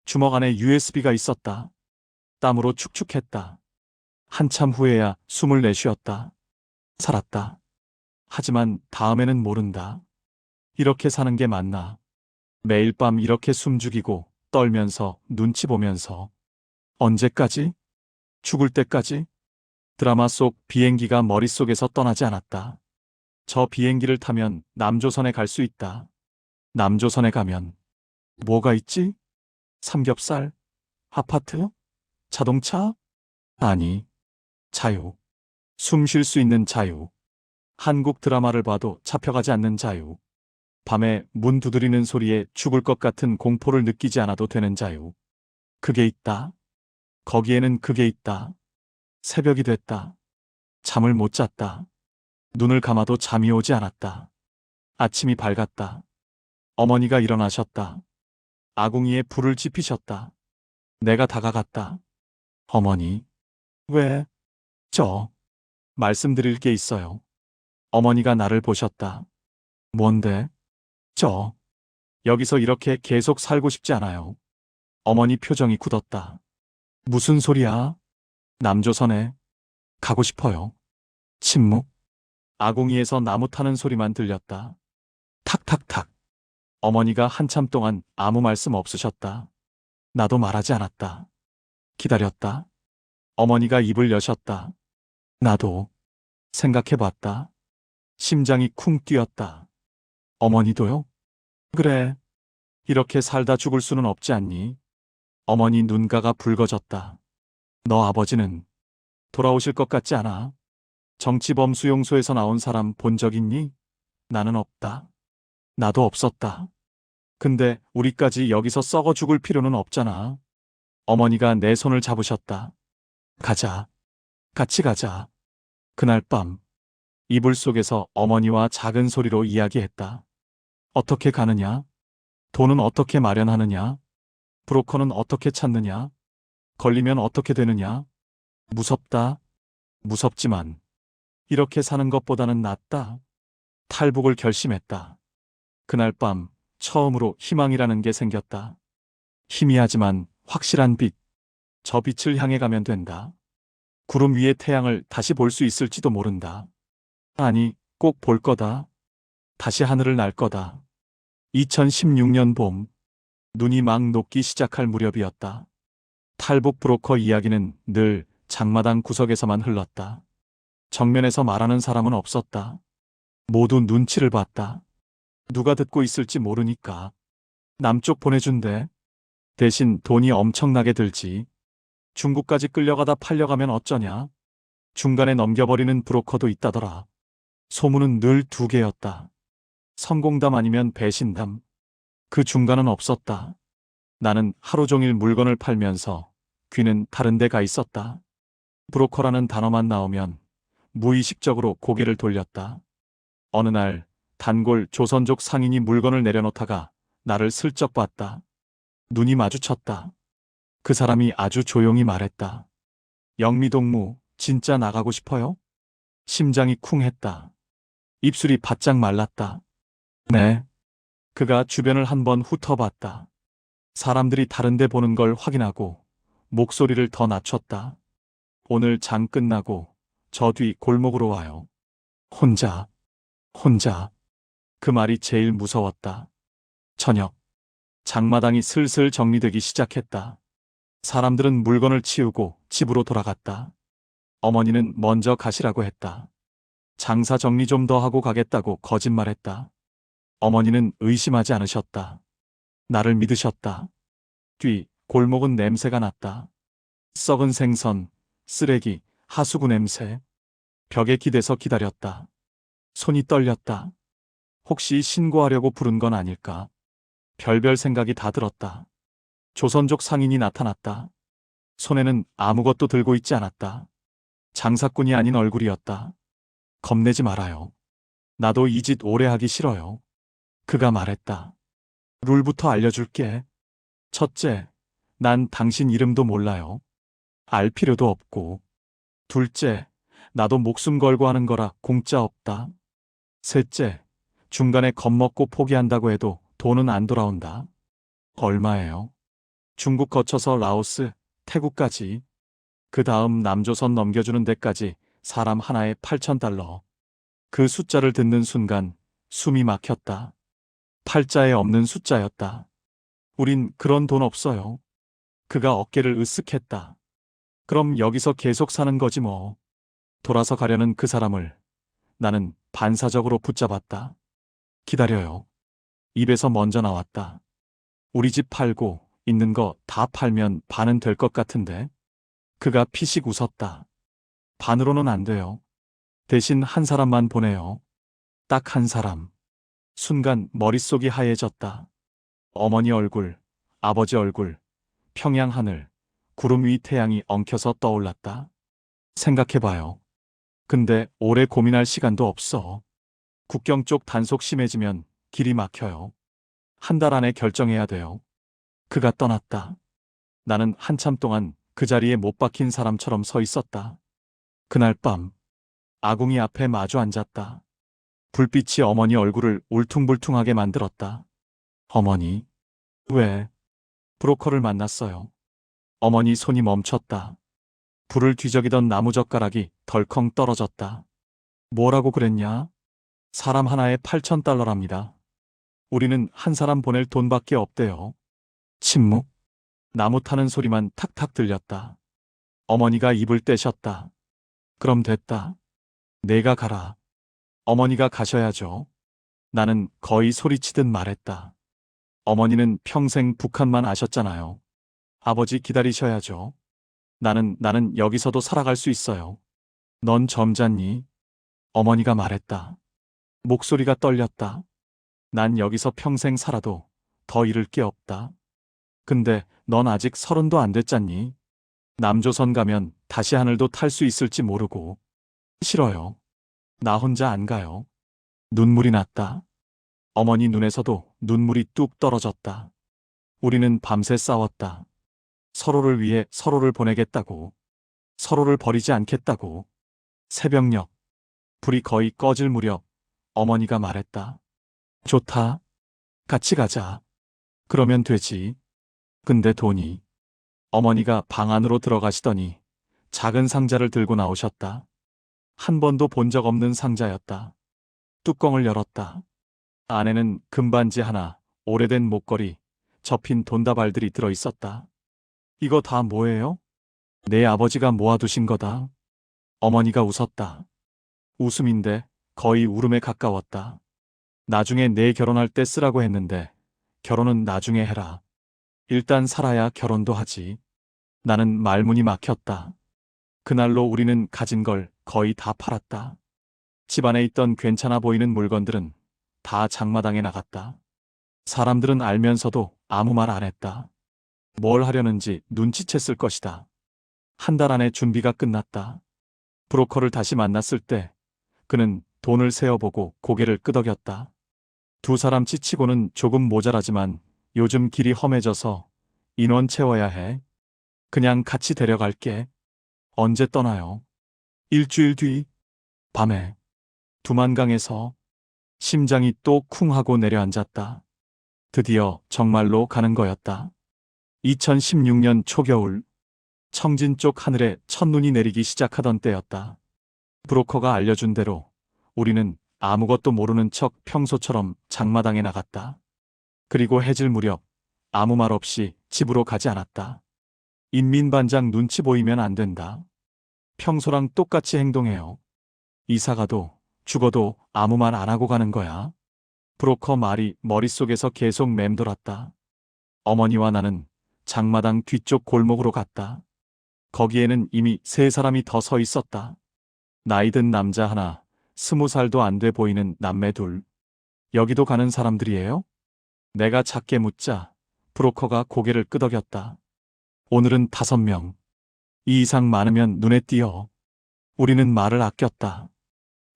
주먹 안에 USB가 있었다. 땀으로 축축했다. 한참 후에야 숨을 내쉬었다. 살았다. 하지만 다음에는 모른다. 이렇게 사는 게 맞나? 매일 밤 이렇게 숨죽이고 떨면서 눈치 보면서. 언제까지? 죽을 때까지? 드라마 속 비행기가 머릿속에서 떠나지 않았다. 저 비행기를 타면 남조선에 갈 수 있다. 남조선에 가면 뭐가 있지? 삼겹살? 아파트? 자동차? 아니, 자유. 숨 쉴 수 있는 자유. 한국 드라마를 봐도 잡혀가지 않는 자유. 밤에 문 두드리는 소리에 죽을 것 같은 공포를 느끼지 않아도 되는 자유. 그게 있다. 거기에는 그게 있다. 새벽이 됐다. 잠을 못 잤다. 눈을 감아도 잠이 오지 않았다. 아침이 밝았다. 어머니가 일어나셨다. 아궁이에 불을 지피셨다. 내가 다가갔다. 어머니. 왜? 말씀드릴 게 있어요. 어머니가 나를 보셨다. 뭔데? 여기서 이렇게 계속 살고 싶지 않아요. 어머니 표정이 굳었다. 무슨 소리야? 남조선에 가고 싶어요. 침묵. 아궁이에서 나무 타는 소리만 들렸다. 탁탁탁. 어머니가 한참 동안 아무 말씀 없으셨다. 나도 말하지 않았다. 기다렸다. 어머니가 입을 여셨다. 나도 생각해봤다. 심장이 쿵 뛰었다. 어머니도요? 그래. 이렇게 살다 죽을 수는 없지 않니? 어머니 눈가가 붉어졌다. 너 아버지는 돌아오실 것 같지 않아? 정치범 수용소에서 나온 사람 본 적 있니? 나는 없다. 나도 없었다. 근데 우리까지 여기서 썩어 죽을 필요는 없잖아. 어머니가 내 손을 잡으셨다. 가자. 같이 가자. 그날 밤 이불 속에서 어머니와 작은 소리로 이야기했다. 어떻게 가느냐? 돈은 어떻게 마련하느냐? 브로커는 어떻게 찾느냐? 걸리면 어떻게 되느냐? 무섭다. 무섭지만 이렇게 사는 것보다는 낫다. 탈북을 결심했다. 그날 밤 처음으로 희망이라는 게 생겼다. 희미하지만 확실한 빛. 저 빛을 향해 가면 된다. 구름 위의 태양을 다시 볼 수 있을지도 모른다. 아니, 꼭 볼 거다. 다시 하늘을 날 거다. 2016년 봄, 눈이 막 녹기 시작할 무렵이었다. 탈북 브로커 이야기는 늘 장마당 구석에서만 흘렀다. 정면에서 말하는 사람은 없었다. 모두 눈치를 봤다. 누가 듣고 있을지 모르니까. 남쪽 보내준대. 대신 돈이 엄청나게 들지. 중국까지 끌려가다 팔려가면 어쩌냐. 중간에 넘겨버리는 브로커도 있다더라. 소문은 늘 두 개였다. 성공담 아니면 배신담. 그 중간은 없었다. 나는 하루 종일 물건을 팔면서 귀는 다른 데 가 있었다. 브로커라는 단어만 나오면 무의식적으로 고개를 돌렸다. 어느 날 단골 조선족 상인이 물건을 내려놓다가 나를 슬쩍 봤다. 눈이 마주쳤다. 그 사람이 아주 조용히 말했다. 영미동무, 진짜 나가고 싶어요? 심장이 쿵 했다. 입술이 바짝 말랐다. 네. 그가 주변을 한번 훑어봤다. 사람들이 다른 데 보는 걸 확인하고 목소리를 더 낮췄다. 오늘 장 끝나고 저 뒤 골목으로 와요. 혼자, 혼자. 그 말이 제일 무서웠다. 저녁, 장마당이 슬슬 정리되기 시작했다. 사람들은 물건을 치우고 집으로 돌아갔다. 어머니는 먼저 가시라고 했다. 장사 정리 좀 더 하고 가겠다고 거짓말했다. 어머니는 의심하지 않으셨다. 나를 믿으셨다. 뒤 골목은 냄새가 났다. 썩은 생선, 쓰레기, 하수구 냄새. 벽에 기대서 기다렸다. 손이 떨렸다. 혹시 신고하려고 부른 건 아닐까? 별별 생각이 다 들었다. 조선족 상인이 나타났다. 손에는 아무것도 들고 있지 않았다. 장사꾼이 아닌 얼굴이었다. 겁내지 말아요. 나도 이 짓 오래 하기 싫어요. 그가 말했다. 룰부터 알려줄게. 첫째, 난 당신 이름도 몰라요. 알 필요도 없고. 둘째, 나도 목숨 걸고 하는 거라 공짜 없다. 셋째, 중간에 겁먹고 포기한다고 해도 돈은 안 돌아온다. 얼마예요? 중국 거쳐서 라오스, 태국까지. 그 다음 남조선 넘겨주는 데까지 사람 하나에 8,000달러. 그 숫자를 듣는 순간 숨이 막혔다. 팔자에 없는 숫자였다. 우린 그런 돈 없어요. 그가 어깨를 으쓱했다. 그럼 여기서 계속 사는 거지 뭐. 돌아서 가려는 그 사람을 나는 반사적으로 붙잡았다. 기다려요. 입에서 먼저 나왔다. 우리 집 팔고 있는 거 다 팔면 반은 될 것 같은데. 그가 피식 웃었다. 반으로는 안 돼요. 대신 한 사람만 보내요. 딱 한 사람. 순간 머릿속이 하얘졌다. 어머니 얼굴, 아버지 얼굴, 평양 하늘, 구름 위 태양이 엉켜서 떠올랐다. 생각해봐요. 근데 오래 고민할 시간도 없어. 국경 쪽 단속 심해지면 길이 막혀요. 한 달 안에 결정해야 돼요. 그가 떠났다. 나는 한참 동안 그 자리에 못 박힌 사람처럼 서 있었다. 그날 밤, 아궁이 앞에 마주 앉았다. 불빛이 어머니 얼굴을 울퉁불퉁하게 만들었다. 어머니, 왜? 브로커를 만났어요. 어머니 손이 멈췄다. 불을 뒤적이던 나무젓가락이 덜컹 떨어졌다. 뭐라고 그랬냐? 사람 하나에 8,000달러랍니다. 우리는 한 사람 보낼 돈밖에 없대요. 침묵. 나무 타는 소리만 탁탁 들렸다. 어머니가 입을 떼셨다. 그럼 됐다. 내가 가라. 어머니가 가셔야죠. 나는 거의 소리치듯 말했다. 어머니는 평생 북한만 아셨잖아요. 아버지 기다리셔야죠. 나는 여기서도 살아갈 수 있어요. 넌 점잖니? 어머니가 말했다. 목소리가 떨렸다. 난 여기서 평생 살아도 더 잃을 게 없다. 근데 넌 아직 30도 안 됐잖니? 남조선 가면 다시 하늘도 탈 수 있을지 모르고. 싫어요. 나 혼자 안 가요. 눈물이 났다. 어머니 눈에서도 눈물이 뚝 떨어졌다. 우리는 밤새 싸웠다. 서로를 위해 서로를 보내겠다고. 서로를 버리지 않겠다고. 새벽녘, 불이 거의 꺼질 무렵 어머니가 말했다. 좋다. 같이 가자. 그러면 되지. 근데 돈이. 어머니가 방 안으로 들어가시더니 작은 상자를 들고 나오셨다. 한 번도 본 적 없는 상자였다. 뚜껑을 열었다. 안에는 금반지 하나, 오래된 목걸이, 접힌 돈다발들이 들어있었다. 이거 다 뭐예요? 내 아버지가 모아두신 거다. 어머니가 웃었다. 웃음인데 거의 울음에 가까웠다. 나중에 내 결혼할 때 쓰라고 했는데 결혼은 나중에 해라. 일단 살아야 결혼도 하지. 나는 말문이 막혔다. 그날로 우리는 가진 걸 거의 다 팔았다. 집안에 있던 괜찮아 보이는 물건들은 다 장마당에 나갔다. 사람들은 알면서도 아무 말 안 했다. 뭘 하려는지 눈치챘을 것이다. 한 달 안에 준비가 끝났다. 브로커를 다시 만났을 때 그는 돈을 세어보고 고개를 끄덕였다. 두 사람 치치고는 조금 모자라지만 요즘 길이 험해져서 인원 채워야 해. 그냥 같이 데려갈게. 언제 떠나요? 일주일 뒤. 밤에 두만강에서 심장이 또 쿵 하고 내려앉았다. 드디어 정말로 가는 거였다. 2016년 초겨울, 청진 쪽 하늘에 첫눈이 내리기 시작하던 때였다. 브로커가 알려준 대로 우리는 아무것도 모르는 척 평소처럼 장마당에 나갔다. 그리고 해질 무렵 아무 말 없이 집으로 가지 않았다. 인민반장 눈치 보이면 안 된다. 평소랑 똑같이 행동해요. 이사가도 죽어도 아무 말 안 하고 가는 거야. 브로커 말이 머릿속에서 계속 맴돌았다. 어머니와 나는 장마당 뒤쪽 골목으로 갔다. 거기에는 이미 세 사람이 더 서 있었다. 나이든 남자 하나, 20살도 안 돼 보이는 남매 둘. 여기도 가는 사람들이에요? 내가 작게 묻자 브로커가 고개를 끄덕였다. 오늘은 5명. 이 이상 많으면 눈에 띄어. 우리는 말을 아꼈다.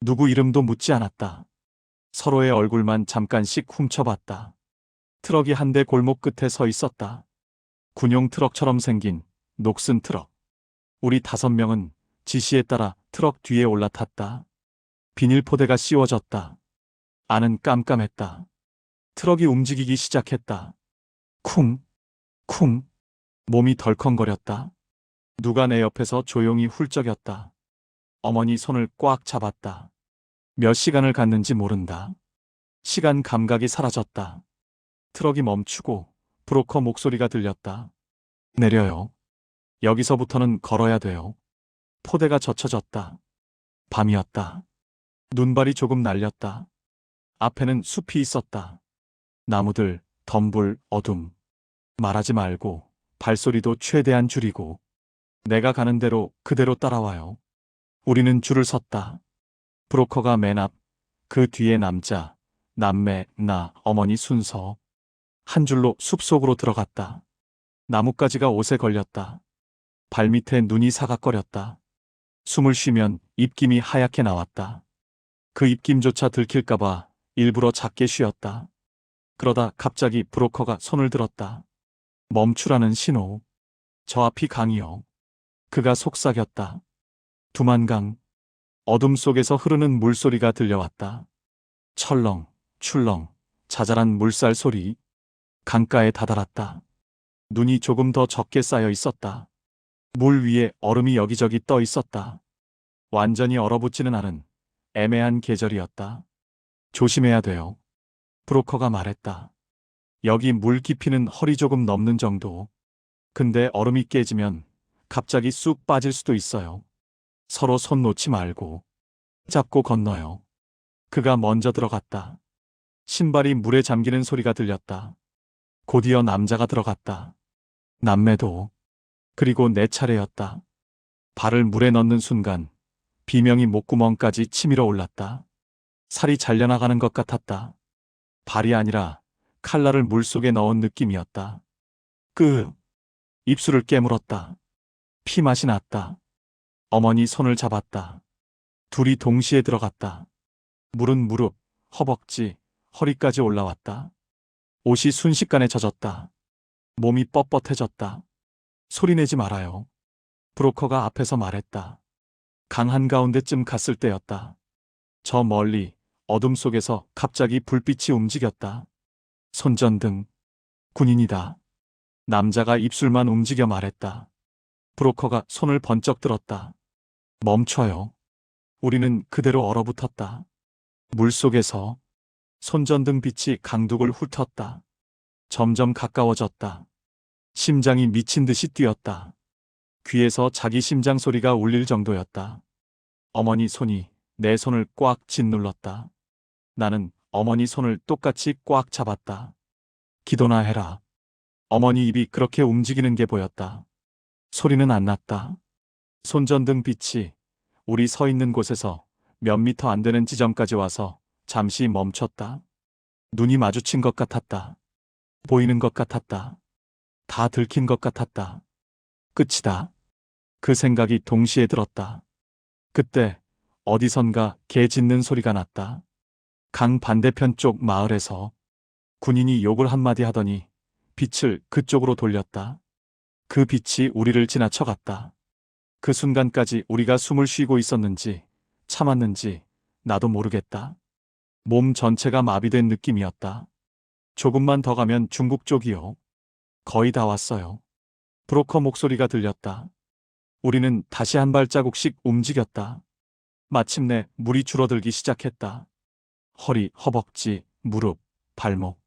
누구 이름도 묻지 않았다. 서로의 얼굴만 잠깐씩 훔쳐봤다. 트럭이 한 대 골목 끝에 서 있었다. 군용 트럭처럼 생긴 녹슨 트럭. 우리 5명은 지시에 따라 트럭 뒤에 올라탔다. 비닐포대가 씌워졌다. 안은 깜깜했다. 트럭이 움직이기 시작했다. 쿵, 쿵. 몸이 덜컹거렸다. 누가 내 옆에서 조용히 훌쩍였다. 어머니 손을 꽉 잡았다. 몇 시간을 갔는지 모른다. 시간 감각이 사라졌다. 트럭이 멈추고 브로커 목소리가 들렸다. 내려요. 여기서부터는 걸어야 돼요. 포대가 젖혀졌다. 밤이었다. 눈발이 조금 날렸다. 앞에는 숲이 있었다. 나무들, 덤불, 어둠. 말하지 말고 발소리도 최대한 줄이고 내가 가는 대로 그대로 따라와요. 우리는 줄을 섰다. 브로커가 맨 앞, 그 뒤에 남자, 남매, 나, 어머니 순서. 한 줄로 숲속으로 들어갔다. 나뭇가지가 옷에 걸렸다. 발밑에 눈이 사각거렸다. 숨을 쉬면 입김이 하얗게 나왔다. 그 입김조차 들킬까봐 일부러 작게 쉬었다. 그러다 갑자기 브로커가 손을 들었다. 멈추라는 신호. 저 앞이 강이요. 그가 속삭였다. 두만강. 어둠 속에서 흐르는 물소리가 들려왔다. 철렁, 출렁, 자잘한 물살 소리. 강가에 다다랐다. 눈이 조금 더 적게 쌓여 있었다. 물 위에 얼음이 여기저기 떠 있었다. 완전히 얼어붙지는 않은 애매한 계절이었다. 조심해야 돼요. 브로커가 말했다. 여기 물 깊이는 허리 조금 넘는 정도. 근데 얼음이 깨지면 갑자기 쑥 빠질 수도 있어요. 서로 손 놓지 말고 잡고 건너요. 그가 먼저 들어갔다. 신발이 물에 잠기는 소리가 들렸다. 곧이어 남자가 들어갔다. 남매도. 그리고 내 차례였다. 발을 물에 넣는 순간 비명이 목구멍까지 치밀어 올랐다. 살이 잘려나가는 것 같았다. 발이 아니라 칼날을 물속에 넣은 느낌이었다. 입술을 깨물었다. 피맛이 났다. 어머니 손을 잡았다. 둘이 동시에 들어갔다. 물은 무릎, 허벅지, 허리까지 올라왔다. 옷이 순식간에 젖었다. 몸이 뻣뻣해졌다. 소리내지 말아요. 브로커가 앞에서 말했다. 강 한가운데쯤 갔을 때였다. 저 멀리 어둠 속에서 갑자기 불빛이 움직였다. 손전등. 군인이다. 남자가 입술만 움직여 말했다. 브로커가 손을 번쩍 들었다. 멈춰요. 우리는 그대로 얼어붙었다. 물속에서 손전등 빛이 강둑을 훑었다. 점점 가까워졌다. 심장이 미친 듯이 뛰었다. 귀에서 자기 심장 소리가 울릴 정도였다. 어머니 손이 내 손을 꽉 짓눌렀다. 나는 어머니 손을 똑같이 꽉 잡았다. 기도나 해라. 어머니 입이 그렇게 움직이는 게 보였다. 소리는 안 났다. 손전등 빛이 우리 서 있는 곳에서 몇 미터 안 되는 지점까지 와서 잠시 멈췄다. 눈이 마주친 것 같았다. 보이는 것 같았다. 다 들킨 것 같았다. 끝이다. 그 생각이 동시에 들었다. 그때 어디선가 개 짖는 소리가 났다. 강 반대편 쪽 마을에서 군인이 욕을 한마디 하더니 빛을 그쪽으로 돌렸다. 그 빛이 우리를 지나쳐갔다. 그 순간까지 우리가 숨을 쉬고 있었는지 참았는지 나도 모르겠다. 몸 전체가 마비된 느낌이었다. 조금만 더 가면 중국 쪽이요. 거의 다 왔어요. 브로커 목소리가 들렸다. 우리는 다시 한 발자국씩 움직였다. 마침내 물이 줄어들기 시작했다. 허리, 허벅지, 무릎, 발목.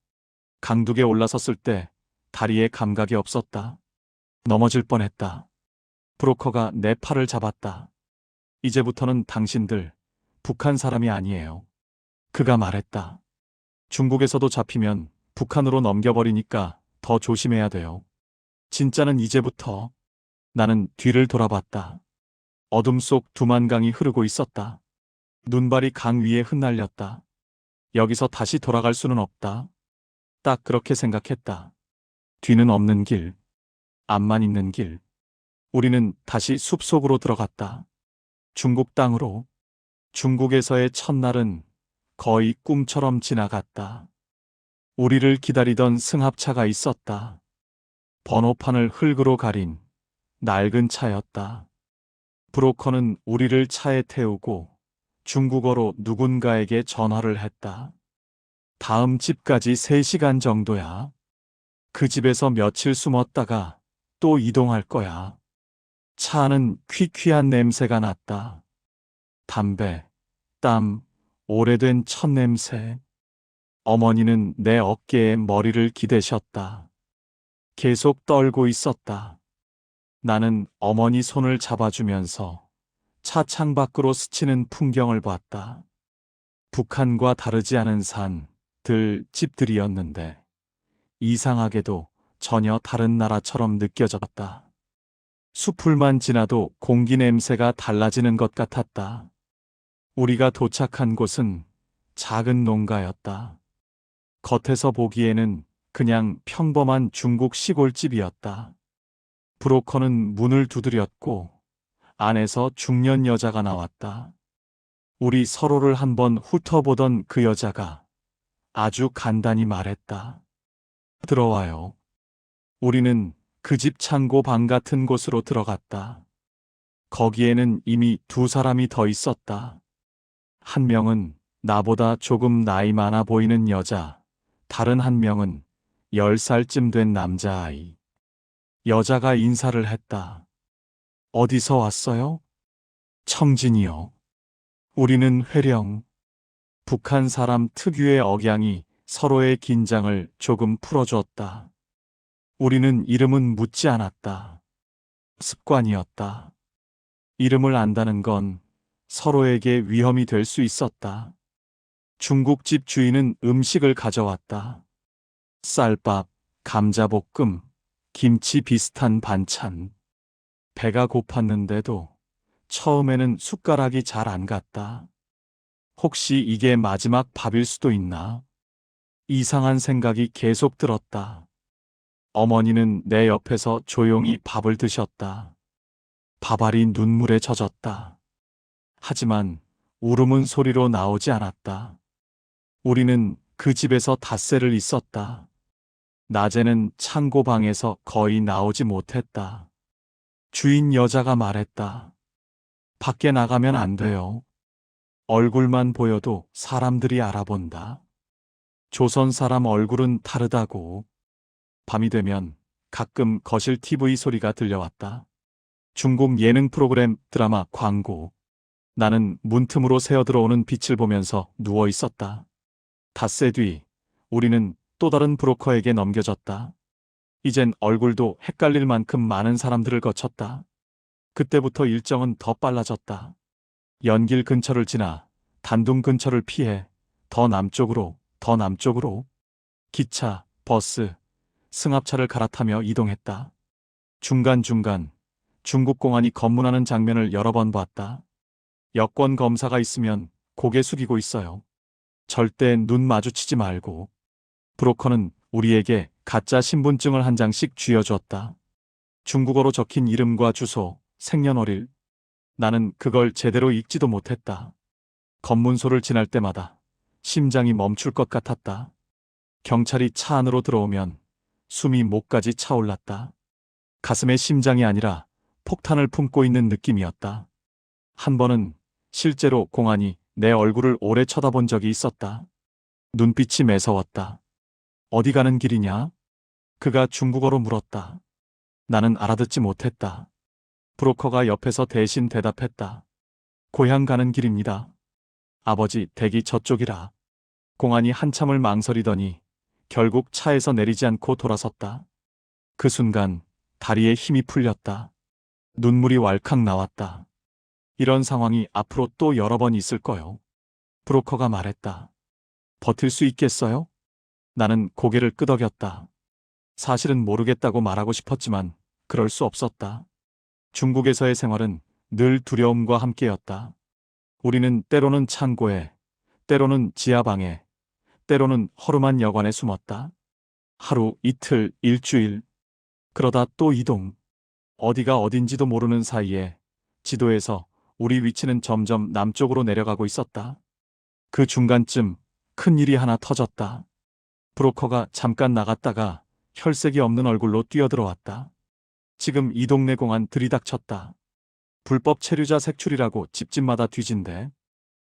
강둑에 올라섰을 때 다리에 감각이 없었다. 넘어질 뻔했다. 브로커가 내 팔을 잡았다. 이제부터는 당신들 북한 사람이 아니에요. 그가 말했다. 중국에서도 잡히면 북한으로 넘겨버리니까 더 조심해야 돼요. 진짜는 이제부터. 나는 뒤를 돌아봤다. 어둠 속 두만강이 흐르고 있었다. 눈발이 강 위에 흩날렸다. 여기서 다시 돌아갈 수는 없다. 딱 그렇게 생각했다. 뒤는 없는 길, 앞만 있는 길. 우리는 다시 숲속으로 들어갔다. 중국 땅으로. 중국에서의 첫날은 거의 꿈처럼 지나갔다. 우리를 기다리던 승합차가 있었다. 번호판을 흙으로 가린 낡은 차였다. 브로커는 우리를 차에 태우고 중국어로 누군가에게 전화를 했다. 다음 집까지 3시간 정도야. 그 집에서 며칠 숨었다가 또 이동할 거야. 차 안은 퀴퀴한 냄새가 났다. 담배, 땀, 오래된 첫 냄새. 어머니는 내 어깨에 머리를 기대셨다. 계속 떨고 있었다. 나는 어머니 손을 잡아주면서 차 창밖으로 스치는 풍경을 봤다. 북한과 다르지 않은 산, 들, 집들이었는데 이상하게도 전혀 다른 나라처럼 느껴졌다. 숲풀만 지나도 공기 냄새가 달라지는 것 같았다. 우리가 도착한 곳은 작은 농가였다. 겉에서 보기에는 그냥 평범한 중국 시골집이었다. 브로커는 문을 두드렸고 안에서 중년 여자가 나왔다. 우리 서로를 한번 훑어보던 그 여자가 아주 간단히 말했다. 들어와요. 우리는 그 집 창고 방 같은 곳으로 들어갔다. 거기에는 이미 2사람이 더 있었다. 한 명은 나보다 조금 나이 많아 보이는 여자, 다른 한 명은 10살쯤 된 남자아이. 여자가 인사를 했다. 어디서 왔어요? 청진이요. 우리는 회령. 북한 사람 특유의 억양이 서로의 긴장을 조금 풀어줬다. 우리는 이름은 묻지 않았다. 습관이었다. 이름을 안다는 건 서로에게 위험이 될 수 있었다. 중국집 주인은 음식을 가져왔다. 쌀밥, 감자볶음, 김치 비슷한 반찬. 배가 고팠는데도 처음에는 숟가락이 잘 안 갔다. 혹시 이게 마지막 밥일 수도 있나? 이상한 생각이 계속 들었다. 어머니는 내 옆에서 조용히 밥을 드셨다. 밥알이 눈물에 젖었다. 하지만 울음은 소리로 나오지 않았다. 우리는 그 집에서 닷새를 있었다. 낮에는 창고방에서 거의 나오지 못했다. 주인 여자가 말했다. 밖에 나가면 안 돼요. 얼굴만 보여도 사람들이 알아본다. 조선 사람 얼굴은 다르다고. 밤이 되면 가끔 거실 TV 소리가 들려왔다. 중국 예능 프로그램, 드라마, 광고. 나는 문틈으로 새어들어오는 빛을 보면서 누워 있었다. 닷새 뒤 우리는 또 다른 브로커에게 넘겨졌다. 이젠 얼굴도 헷갈릴 만큼 많은 사람들을 거쳤다. 그때부터 일정은 더 빨라졌다. 연길 근처를 지나 단둥 근처를 피해 더 남쪽으로, 더 남쪽으로. 기차, 버스, 승합차를 갈아타며 이동했다. 중간중간 중국 공안이 검문하는 장면을 여러 번 봤다. 여권 검사가 있으면 고개 숙이고 있어요. 절대 눈 마주치지 말고. 브로커는 우리에게 가짜 신분증을 한 장씩 쥐어주었다. 중국어로 적힌 이름과 주소, 생년월일. 나는 그걸 제대로 읽지도 못했다. 검문소를 지날 때마다 심장이 멈출 것 같았다. 경찰이 차 안으로 들어오면 숨이 목까지 차올랐다. 가슴에 심장이 아니라 폭탄을 품고 있는 느낌이었다. 한 번은 실제로 공안이 내 얼굴을 오래 쳐다본 적이 있었다. 눈빛이 매서웠다. 어디 가는 길이냐? 그가 중국어로 물었다. 나는 알아듣지 못했다. 브로커가 옆에서 대신 대답했다. 고향 가는 길입니다. 아버지 댁이 저쪽이라. 공안이 한참을 망설이더니 결국 차에서 내리지 않고 돌아섰다. 그 순간 다리에 힘이 풀렸다. 눈물이 왈칵 나왔다. 이런 상황이 앞으로 또 여러 번 있을 거요. 브로커가 말했다. 버틸 수 있겠어요? 나는 고개를 끄덕였다. 사실은 모르겠다고 말하고 싶었지만 그럴 수 없었다. 중국에서의 생활은 늘 두려움과 함께였다. 우리는 때로는 창고에, 때로는 지하방에, 때로는 허름한 여관에 숨었다. 하루, 이틀, 일주일. 그러다 또 이동. 어디가 어딘지도 모르는 사이에 지도에서 우리 위치는 점점 남쪽으로 내려가고 있었다. 그 중간쯤 큰 일이 하나 터졌다. 브로커가 잠깐 나갔다가 혈색이 없는 얼굴로 뛰어들어왔다. 지금 이 동네 공안 들이닥쳤다. 불법 체류자 색출이라고 집집마다 뒤진대.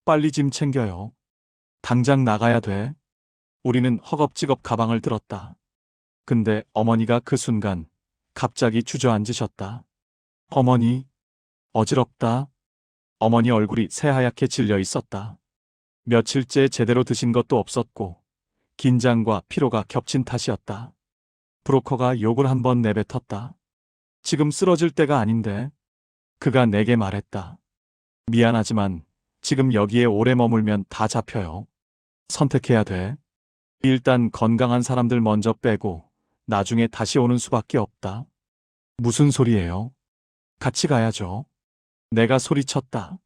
빨리 짐 챙겨요. 당장 나가야 돼. 우리는 허겁지겁 가방을 들었다. 근데 어머니가 그 순간 갑자기 주저앉으셨다. 어머니, 어지럽다. 어머니 얼굴이 새하얗게 질려 있었다. 며칠째 제대로 드신 것도 없었고 긴장과 피로가 겹친 탓이었다. 브로커가 욕을 한번 내뱉었다. 지금 쓰러질 때가 아닌데. 그가 내게 말했다. 미안하지만 지금 여기에 오래 머물면 다 잡혀요. 선택해야 돼. 일단 건강한 사람들 먼저 빼고 나중에 다시 오는 수밖에 없다. 무슨 소리예요? 같이 가야죠. 내가 소리쳤다.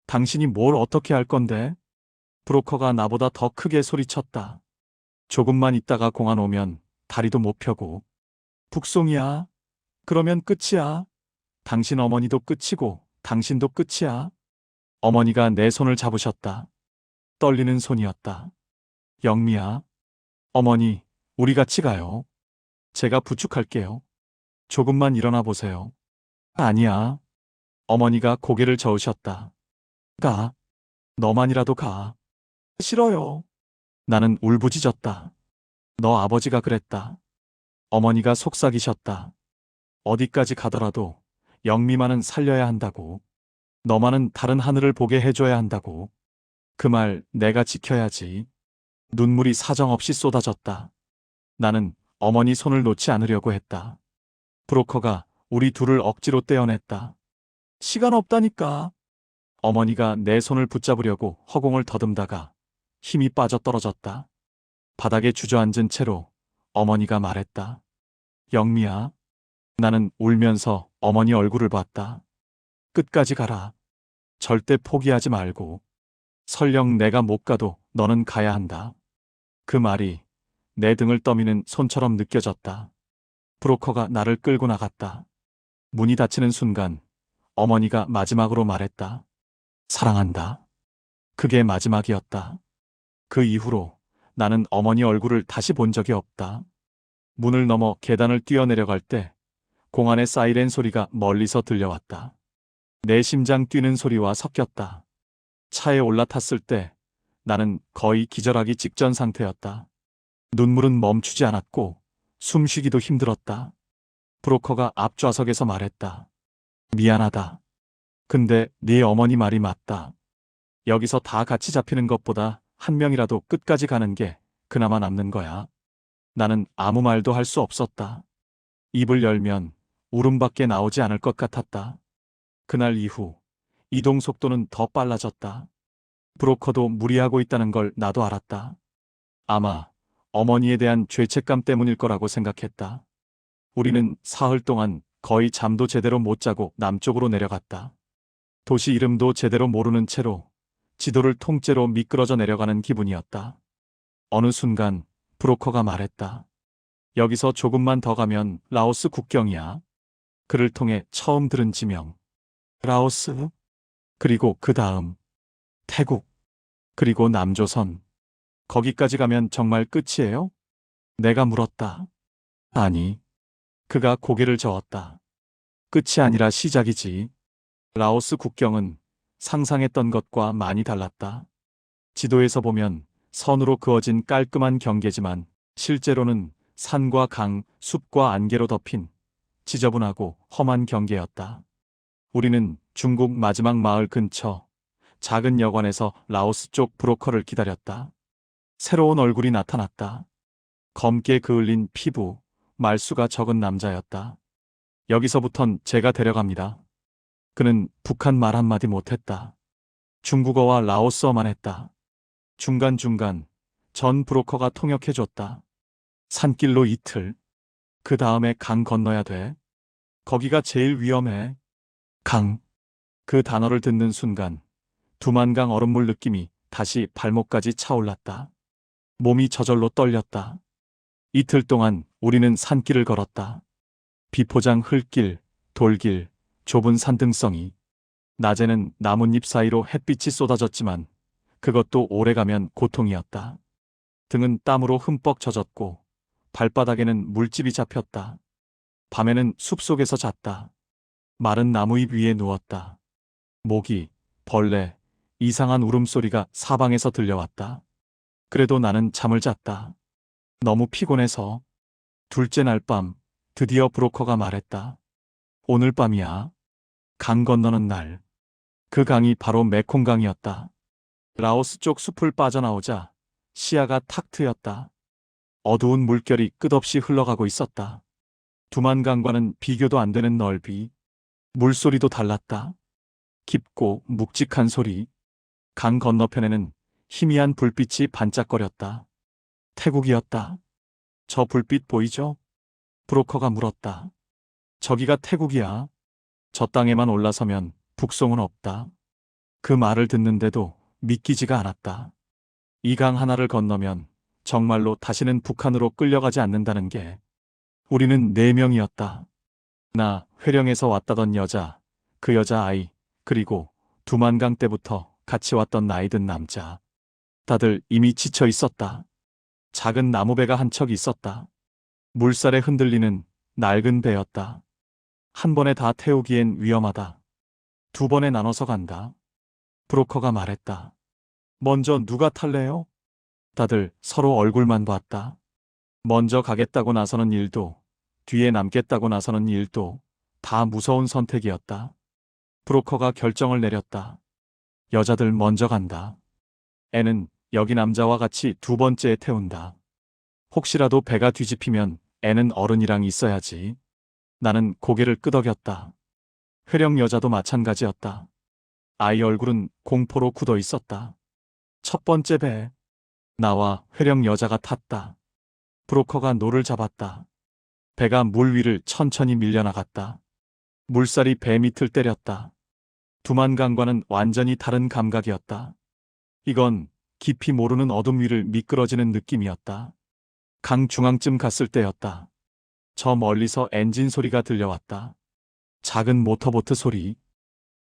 당신이 뭘 어떻게 할 건데? 브로커가 나보다 더 크게 소리쳤다. 조금만 있다가 공안 오면 다리도 못 펴고. 북송이야. 그러면 끝이야. 당신 어머니도 끝이고 당신도 끝이야. 어머니가 내 손을 잡으셨다. 떨리는 손이었다. 영미야. 어머니, 우리 같이 가요. 제가 부축할게요. 조금만 일어나 보세요. 아니야. 어머니가 고개를 저으셨다. 가. 너만이라도 가. 싫어요. 나는 울부짖었다. 너 아버지가 그랬다. 어머니가 속삭이셨다. 어디까지 가더라도 영미만은 살려야 한다고. 너만은 다른 하늘을 보게 해줘야 한다고. 그 말 내가 지켜야지. 눈물이 사정없이 쏟아졌다. 나는 어머니 손을 놓지 않으려고 했다. 브로커가 우리 둘을 억지로 떼어냈다. 시간 없다니까. 어머니가 내 손을 붙잡으려고 허공을 더듬다가 힘이 빠져 떨어졌다. 바닥에 주저앉은 채로 어머니가 말했다. 영미야. 나는 울면서 어머니 얼굴을 봤다. 끝까지 가라. 절대 포기하지 말고. 설령 내가 못 가도 너는 가야 한다. 그 말이 내 등을 떠미는 손처럼 느껴졌다. 브로커가 나를 끌고 나갔다. 문이 닫히는 순간 어머니가 마지막으로 말했다. 사랑한다. 그게 마지막이었다. 그 이후로 나는 어머니 얼굴을 다시 본 적이 없다. 문을 넘어 계단을 뛰어내려갈 때 공안의 사이렌 소리가 멀리서 들려왔다. 내 심장 뛰는 소리와 섞였다. 차에 올라탔을 때 나는 거의 기절하기 직전 상태였다. 눈물은 멈추지 않았고 숨쉬기도 힘들었다. 브로커가 앞좌석에서 말했다. 미안하다. 근데 네 어머니 말이 맞다. 여기서 다 같이 잡히는 것보다 한 명이라도 끝까지 가는 게 그나마 남는 거야. 나는 아무 말도 할 수 없었다. 입을 열면 울음밖에 나오지 않을 것 같았다. 그날 이후 이동 속도는 더 빨라졌다. 브로커도 무리하고 있다는 걸 나도 알았다. 아마 어머니에 대한 죄책감 때문일 거라고 생각했다. 우리는 사흘 동안 거의 잠도 제대로 못 자고 남쪽으로 내려갔다. 도시 이름도 제대로 모르는 채로 지도를 통째로 미끄러져 내려가는 기분이었다. 어느 순간 브로커가 말했다. 여기서 조금만 더 가면 라오스 국경이야. 그를 통해 처음 들은 지명. 라오스. 그리고 그 다음 태국. 그리고 남조선. 거기까지 가면 정말 끝이에요? 내가 물었다. 아니. 그가 고개를 저었다. 끝이 아니라 시작이지. 라오스 국경은 상상했던 것과 많이 달랐다. 지도에서 보면 선으로 그어진 깔끔한 경계지만 실제로는 산과 강, 숲과 안개로 덮인 지저분하고 험한 경계였다. 우리는 중국 마지막 마을 근처 작은 여관에서 라오스 쪽 브로커를 기다렸다. 새로운 얼굴이 나타났다. 검게 그을린 피부, 말수가 적은 남자였다. 여기서부턴 제가 데려갑니다. 그는 북한 말 한마디 못했다. 중국어와 라오스어만 했다. 중간중간 전 브로커가 통역해줬다. 산길로 이틀. 그 다음에 강 건너야 돼. 거기가 제일 위험해. 강. 그 단어를 듣는 순간 두만강 얼음물 느낌이 다시 발목까지 차올랐다. 몸이 저절로 떨렸다. 이틀 동안 우리는 산길을 걸었다. 비포장 흙길, 돌길, 좁은 산등성이. 낮에는 나뭇잎 사이로 햇빛이 쏟아졌지만 그것도 오래가면 고통이었다. 등은 땀으로 흠뻑 젖었고 발바닥에는 물집이 잡혔다. 밤에는 숲속에서 잤다. 마른 나무잎 위에 누웠다. 모기, 벌레, 이상한 울음소리가 사방에서 들려왔다. 그래도 나는 잠을 잤다. 너무 피곤해서. 둘째 날 밤, 드디어 브로커가 말했다. 오늘 밤이야. 강 건너는 날. 그 강이 바로 메콩강이었다. 라오스 쪽 숲을 빠져나오자 시야가 탁 트였다. 어두운 물결이 끝없이 흘러가고 있었다. 두만강과는 비교도 안 되는 넓이. 물소리도 달랐다. 깊고 묵직한 소리. 강 건너편에는 희미한 불빛이 반짝거렸다. 태국이었다. 저 불빛 보이죠? 브로커가 물었다. 저기가 태국이야. 저 땅에만 올라서면 북송은 없다. 그 말을 듣는데도 믿기지가 않았다. 이 강 하나를 건너면 정말로 다시는 북한으로 끌려가지 않는다는 게. 우리는 4명이었다. 나 회령에서 왔다던 여자, 그 여자아이, 그리고 두만강 때부터 같이 왔던 나이든 남자. 다들 이미 지쳐 있었다. 작은 나무배가 한 척 있었다. 물살에 흔들리는 낡은 배였다. 한 번에 다 태우기엔 위험하다. 2번에 나눠서 간다. 브로커가 말했다. 먼저 누가 탈래요? 다들 서로 얼굴만 봤다. 먼저 가겠다고 나서는 일도, 뒤에 남겠다고 나서는 일도 다 무서운 선택이었다. 브로커가 결정을 내렸다. 여자들 먼저 간다. 애는 여기 남자와 같이 2번째에 태운다. 혹시라도 배가 뒤집히면 애는 어른이랑 있어야지. 나는 고개를 끄덕였다. 회령 여자도 마찬가지였다. 아이 얼굴은 공포로 굳어 있었다. 첫 번째 배. 나와 회령 여자가 탔다. 브로커가 노를 잡았다. 배가 물 위를 천천히 밀려나갔다. 물살이 배 밑을 때렸다. 두만강과는 완전히 다른 감각이었다. 이건 깊이 모르는 어둠 위를 미끄러지는 느낌이었다. 강 중앙쯤 갔을 때였다. 저 멀리서 엔진 소리가 들려왔다. 작은 모터보트 소리.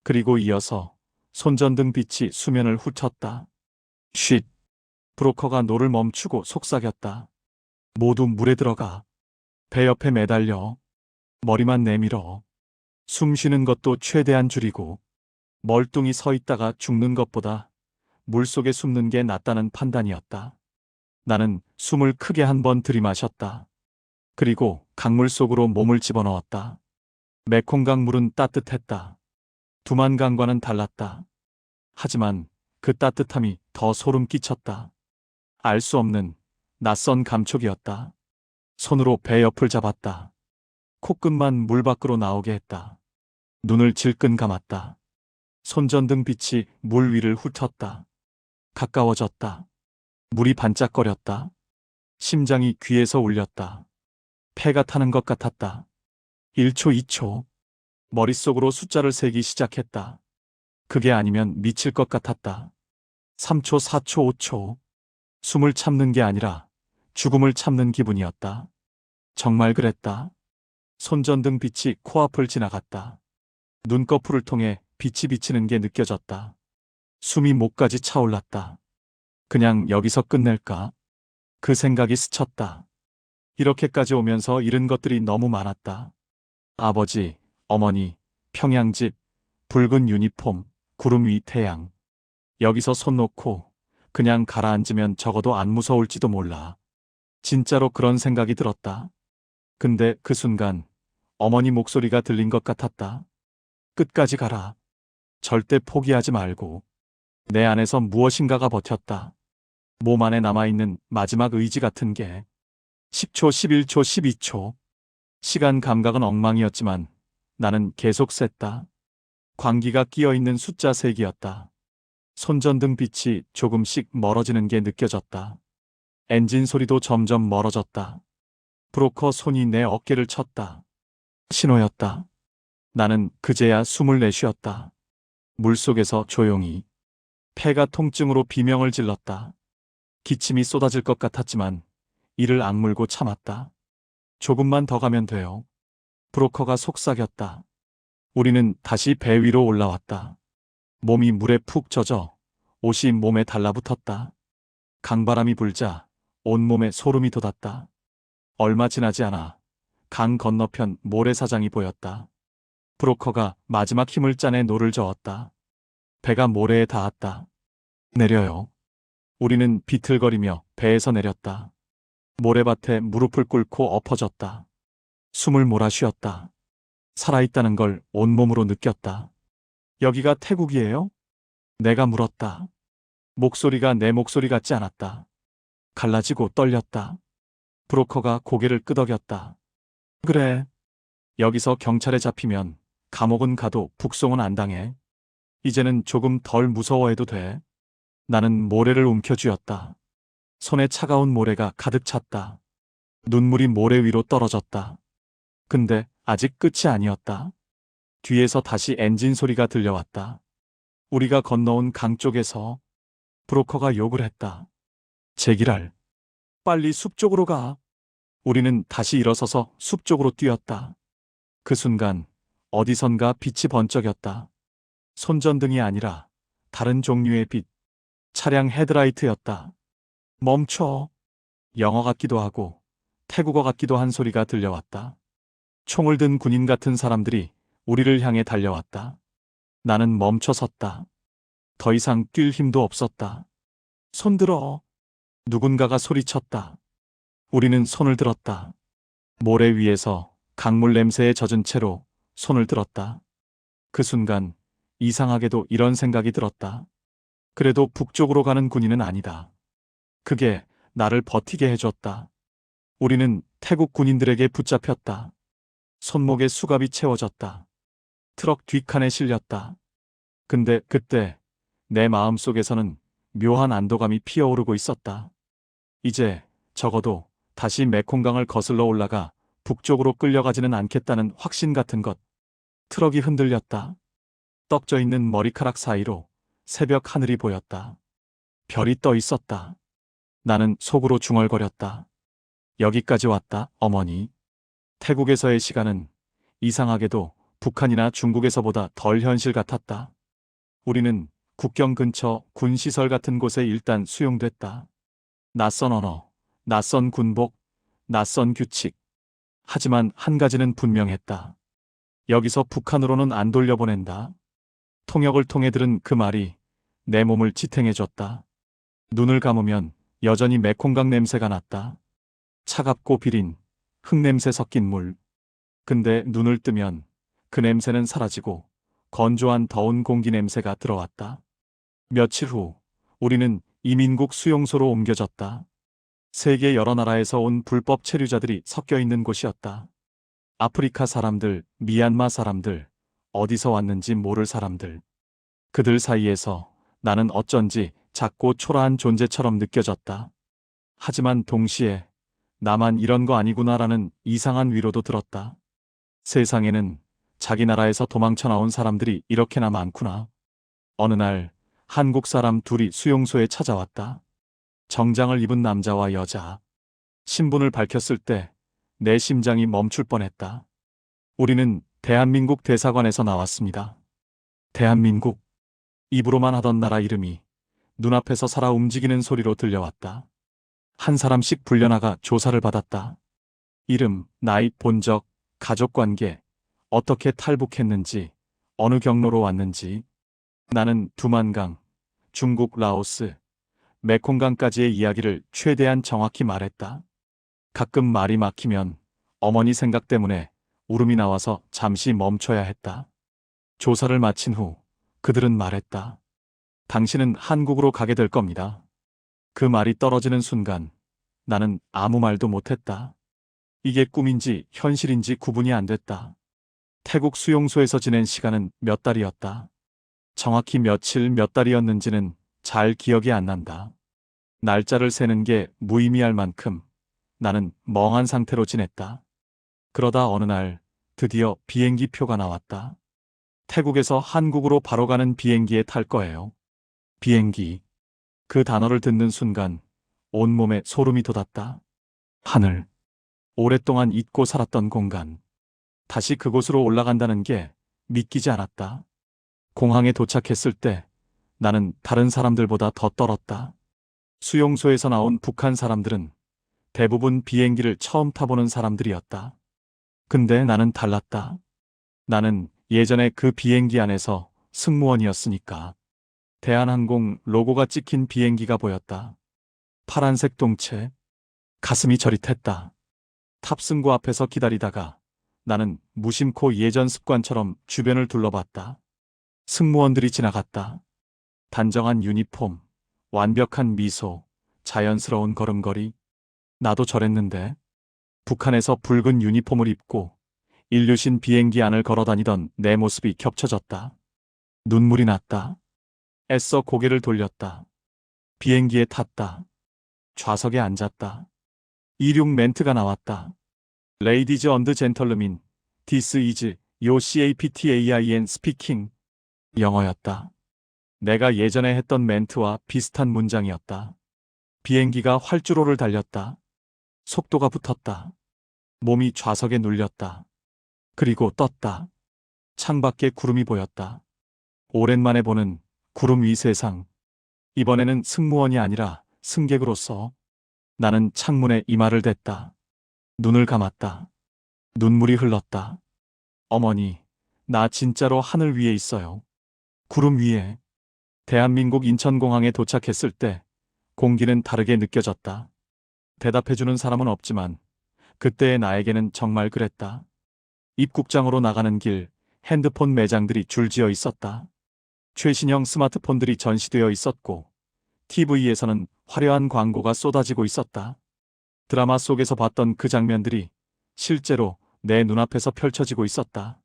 그리고 이어서 손전등 빛이 수면을 훑었다. 쉿. 브로커가 노를 멈추고 속삭였다. 모두 물에 들어가. 배 옆에 매달려. 머리만 내밀어. 숨 쉬는 것도 최대한 줄이고. 멀뚱히 서 있다가 죽는 것보다 물속에 숨는 게 낫다는 판단이었다. 나는 숨을 크게 한 번 들이마셨다. 그리고 강물 속으로 몸을 집어넣었다. 메콩강 물은 따뜻했다. 두만강과는 달랐다. 하지만 그 따뜻함이 더 소름 끼쳤다. 알 수 없는 낯선 감촉이었다. 손으로 배 옆을 잡았다. 코끝만 물 밖으로 나오게 했다. 눈을 질끈 감았다. 손전등 빛이 물 위를 훑었다. 가까워졌다. 물이 반짝거렸다. 심장이 귀에서 울렸다. 폐가 타는 것 같았다. 1초, 2초. 머릿속으로 숫자를 세기 시작했다. 그게 아니면 미칠 것 같았다. 3초, 4초, 5초. 숨을 참는 게 아니라 죽음을 참는 기분이었다. 정말 그랬다. 손전등 빛이 코앞을 지나갔다. 눈꺼풀을 통해 빛이 비치는 게 느껴졌다. 숨이 목까지 차올랐다. 그냥 여기서 끝낼까? 그 생각이 스쳤다. 이렇게까지 오면서 잃은 것들이 너무 많았다. 아버지, 어머니, 평양집, 붉은 유니폼, 구름 위 태양. 여기서 손 놓고 그냥 가라앉으면 적어도 안 무서울지도 몰라. 진짜로 그런 생각이 들었다. 근데 그 순간 어머니 목소리가 들린 것 같았다. 끝까지 가라. 절대 포기하지 말고. 내 안에서 무엇인가가 버텼다. 몸 안에 남아있는 마지막 의지 같은 게 10초, 11초, 12초. 시간 감각은 엉망이었지만 나는 계속 셌다. 광기가 끼어있는 숫자 세기였다. 손전등 빛이 조금씩 멀어지는 게 느껴졌다. 엔진 소리도 점점 멀어졌다. 브로커 손이 내 어깨를 쳤다. 신호였다. 나는 그제야 숨을 내쉬었다. 물속에서 조용히. 폐가 통증으로 비명을 질렀다. 기침이 쏟아질 것 같았지만 이를 악물고 참았다. 조금만 더 가면 돼요. 브로커가 속삭였다. 우리는 다시 배 위로 올라왔다. 몸이 물에 푹 젖어 옷이 몸에 달라붙었다. 강바람이 불자 온몸에 소름이 돋았다. 얼마 지나지 않아 강 건너편 모래사장이 보였다. 브로커가 마지막 힘을 짜내 노를 저었다. 배가 모래에 닿았다. 내려요. 우리는 비틀거리며 배에서 내렸다. 모래밭에 무릎을 꿇고 엎어졌다. 숨을 몰아쉬었다. 살아있다는 걸 온몸으로 느꼈다. 여기가 태국이에요? 내가 물었다. 목소리가 내 목소리 같지 않았다. 갈라지고 떨렸다. 브로커가 고개를 끄덕였다. 그래. 여기서 경찰에 잡히면 감옥은 가도 북송은 안 당해. 이제는 조금 덜 무서워해도 돼. 나는 모래를 움켜쥐었다. 손에 차가운 모래가 가득 찼다. 눈물이 모래 위로 떨어졌다. 근데 아직 끝이 아니었다. 뒤에서 다시 엔진 소리가 들려왔다. 우리가 건너온 강 쪽에서 브로커가 욕을 했다. 제기랄. 빨리 숲 쪽으로 가. 우리는 다시 일어서서 숲 쪽으로 뛰었다. 그 순간 어디선가 빛이 번쩍였다. 손전등이 아니라 다른 종류의 빛. 차량 헤드라이트였다. 멈춰. 영어 같기도 하고 태국어 같기도 한 소리가 들려왔다. 총을 든 군인 같은 사람들이 우리를 향해 달려왔다. 나는 멈춰 섰다. 더 이상 뛸 힘도 없었다. 손 들어. 누군가가 소리쳤다. 우리는 손을 들었다. 모래 위에서 강물 냄새에 젖은 채로 손을 들었다. 그 순간 이상하게도 이런 생각이 들었다. 그래도 북쪽으로 가는 군인은 아니다. 그게 나를 버티게 해줬다. 우리는 태국 군인들에게 붙잡혔다. 손목에 수갑이 채워졌다. 트럭 뒷칸에 실렸다. 근데 그때 내 마음속에서는 묘한 안도감이 피어오르고 있었다. 이제 적어도 다시 메콩강을 거슬러 올라가 북쪽으로 끌려가지는 않겠다는 확신 같은 것. 트럭이 흔들렸다. 떡져 있는 머리카락 사이로 새벽 하늘이 보였다. 별이 떠 있었다. 나는 속으로 중얼거렸다. 여기까지 왔다, 어머니. 태국에서의 시간은 이상하게도 북한이나 중국에서보다 덜 현실 같았다. 우리는 국경 근처 군시설 같은 곳에 일단 수용됐다. 낯선 언어, 낯선 군복, 낯선 규칙. 하지만 한 가지는 분명했다. 여기서 북한으로는 안 돌려보낸다. 통역을 통해 들은 그 말이 내 몸을 지탱해줬다. 눈을 감으면 여전히 메콩강 냄새가 났다. 차갑고 비린 흙냄새 섞인 물. 근데 눈을 뜨면 그 냄새는 사라지고 건조한 더운 공기 냄새가 들어왔다. 며칠 후 우리는 이민국 수용소로 옮겨졌다. 세계 여러 나라에서 온 불법 체류자들이 섞여 있는 곳이었다. 아프리카 사람들, 미얀마 사람들, 어디서 왔는지 모를 사람들. 그들 사이에서 나는 어쩐지 작고 초라한 존재처럼 느껴졌다. 하지만 동시에 나만 이런 거 아니구나라는 이상한 위로도 들었다. 세상에는 자기 나라에서 도망쳐 나온 사람들이 이렇게나 많구나. 어느 날 한국 사람 둘이 수용소에 찾아왔다. 정장을 입은 남자와 여자. 신분을 밝혔을 때 내 심장이 멈출 뻔했다. 우리는 대한민국 대사관에서 나왔습니다. 대한민국. 입으로만 하던 나라 이름이 눈앞에서 살아 움직이는 소리로 들려왔다. 한 사람씩 불려나가 조사를 받았다. 이름, 나이, 본적, 가족관계, 어떻게 탈북했는지, 어느 경로로 왔는지. 나는 두만강, 중국 라오스, 메콩강까지의 이야기를 최대한 정확히 말했다. 가끔 말이 막히면 어머니 생각 때문에 울음이 나와서 잠시 멈춰야 했다. 조사를 마친 후 그들은 말했다. 당신은 한국으로 가게 될 겁니다. 그 말이 떨어지는 순간 나는 아무 말도 못했다. 이게 꿈인지 현실인지 구분이 안 됐다. 태국 수용소에서 지낸 시간은 몇 달이었다. 정확히 며칠 몇 달이었는지는 잘 기억이 안 난다. 날짜를 세는 게 무의미할 만큼 나는 멍한 상태로 지냈다. 그러다 어느 날 드디어 비행기 표가 나왔다. 태국에서 한국으로 바로 가는 비행기에 탈 거예요. 비행기. 그 단어를 듣는 순간 온몸에 소름이 돋았다. 하늘. 오랫동안 잊고 살았던 공간. 다시 그곳으로 올라간다는 게 믿기지 않았다. 공항에 도착했을 때 나는 다른 사람들보다 더 떨었다. 수용소에서 나온 북한 사람들은 대부분 비행기를 처음 타보는 사람들이었다. 근데 나는 달랐다. 나는 예전에 그 비행기 안에서 승무원이었으니까. 대한항공 로고가 찍힌 비행기가 보였다. 파란색 동체. 가슴이 저릿했다. 탑승구 앞에서 기다리다가 나는 무심코 예전 습관처럼 주변을 둘러봤다. 승무원들이 지나갔다. 단정한 유니폼, 완벽한 미소, 자연스러운 걸음걸이. 나도 저랬는데. 북한에서 붉은 유니폼을 입고 인류신 비행기 안을 걸어다니던 내 모습이 겹쳐졌다. 눈물이 났다. 애써 고개를 돌렸다. 비행기에 탔다. 좌석에 앉았다. 이륙 멘트가 나왔다. Ladies and gentlemen, this is your CAPTAIN speaking. 영어였다. 내가 예전에 했던 멘트와 비슷한 문장이었다. 비행기가 활주로를 달렸다. 속도가 붙었다. 몸이 좌석에 눌렸다. 그리고 떴다. 창밖에 구름이 보였다. 오랜만에 보는 구름 위 세상. 이번에는 승무원이 아니라 승객으로서. 나는 창문에 이마를 댔다. 눈을 감았다. 눈물이 흘렀다. 어머니, 나 진짜로 하늘 위에 있어요. 구름 위에. 대한민국 인천공항에 도착했을 때 공기는 다르게 느껴졌다. 대답해주는 사람은 없지만 그때의 나에게는 정말 그랬다. 입국장으로 나가는 길, 핸드폰 매장들이 줄지어 있었다. 최신형 스마트폰들이 전시되어 있었고 TV에서는 화려한 광고가 쏟아지고 있었다. 드라마 속에서 봤던 그 장면들이 실제로 내 눈앞에서 펼쳐지고 있었다.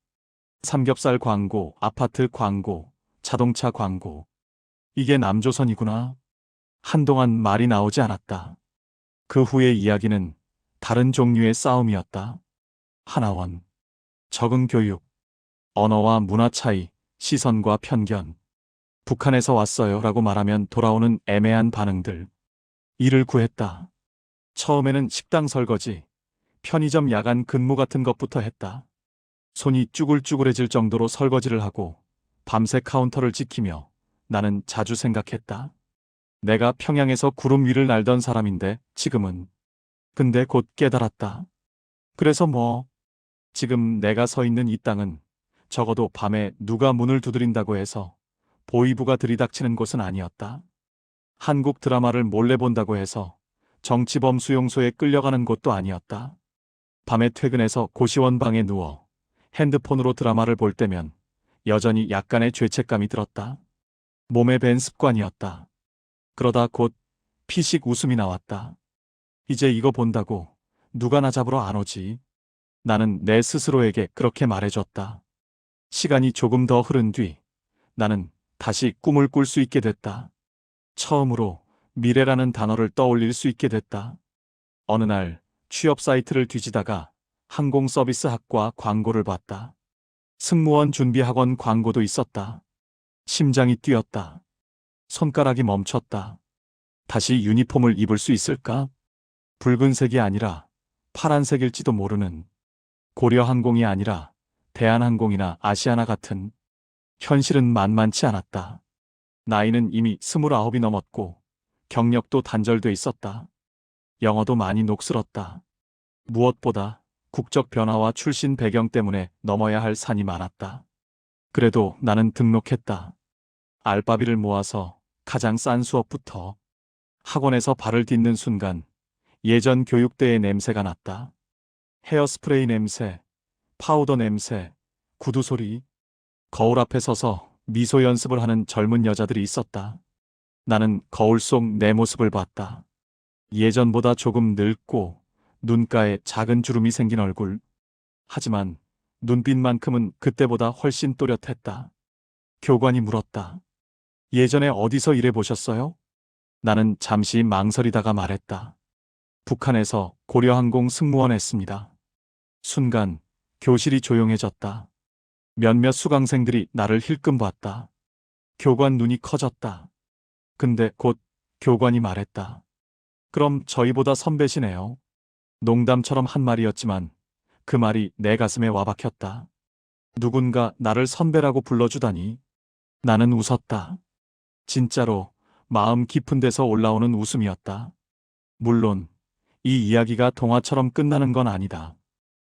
삼겹살 광고, 아파트 광고, 자동차 광고. 이게 남조선이구나. 한동안 말이 나오지 않았다. 그 후의 이야기는 다른 종류의 싸움이었다. 하나원. 적응 교육. 언어와 문화 차이, 시선과 편견. 북한에서 왔어요 라고 말하면 돌아오는 애매한 반응들. 일을 구했다. 처음에는 식당 설거지, 편의점 야간 근무 같은 것부터 했다. 손이 쭈글쭈글해질 정도로 설거지를 하고 밤새 카운터를 지키며 나는 자주 생각했다. 내가 평양에서 구름 위를 날던 사람인데 지금은. 근데 곧 깨달았다. 그래서 뭐, 지금 내가 서 있는 이 땅은 적어도 밤에 누가 문을 두드린다고 해서 보이부가 들이닥치는 곳은 아니었다. 한국 드라마를 몰래 본다고 해서 정치범 수용소에 끌려가는 곳도 아니었다. 밤에 퇴근해서 고시원 방에 누워 핸드폰으로 드라마를 볼 때면 여전히 약간의 죄책감이 들었다. 몸에 밴 습관이었다. 그러다 곧 피식 웃음이 나왔다. 이제 이거 본다고 누가 나 잡으러 안 오지. 나는 내 스스로에게 그렇게 말해줬다. 시간이 조금 더 흐른 뒤 나는 다시 꿈을 꿀 수 있게 됐다. 처음으로 미래라는 단어를 떠올릴 수 있게 됐다. 어느 날 취업 사이트를 뒤지다가 항공서비스학과 광고를 봤다. 승무원 준비학원 광고도 있었다. 심장이 뛰었다. 손가락이 멈췄다. 다시 유니폼을 입을 수 있을까? 붉은색이 아니라 파란색일지도 모르는 고려항공이 아니라 대한항공이나 아시아나 같은. 현실은 만만치 않았다. 나이는 이미 29이 넘었고 경력도 단절돼 있었다. 영어도 많이 녹슬었다. 무엇보다 국적 변화와 출신 배경 때문에 넘어야 할 산이 많았다. 그래도 나는 등록했다. 알바비를 모아서 가장 싼 수업부터. 학원에서 발을 딛는 순간 예전 교육대의 냄새가 났다. 헤어스프레이 냄새, 파우더 냄새, 구두 소리. 거울 앞에 서서 미소 연습을 하는 젊은 여자들이 있었다. 나는 거울 속 내 모습을 봤다. 예전보다 조금 늙고 눈가에 작은 주름이 생긴 얼굴. 하지만 눈빛만큼은 그때보다 훨씬 또렷했다. 교관이 물었다. 예전에 어디서 일해 보셨어요? 나는 잠시 망설이다가 말했다. 북한에서 고려항공 승무원 했습니다. 순간 교실이 조용해졌다. 몇몇 수강생들이 나를 힐끔 봤다. 교관 눈이 커졌다. 근데 곧 교관이 말했다. 그럼 저희보다 선배시네요. 농담처럼 한 말이었지만 그 말이 내 가슴에 와박혔다. 누군가 나를 선배라고 불러주다니. 나는 웃었다. 진짜로 마음 깊은 데서 올라오는 웃음이었다. 물론 이 이야기가 동화처럼 끝나는 건 아니다.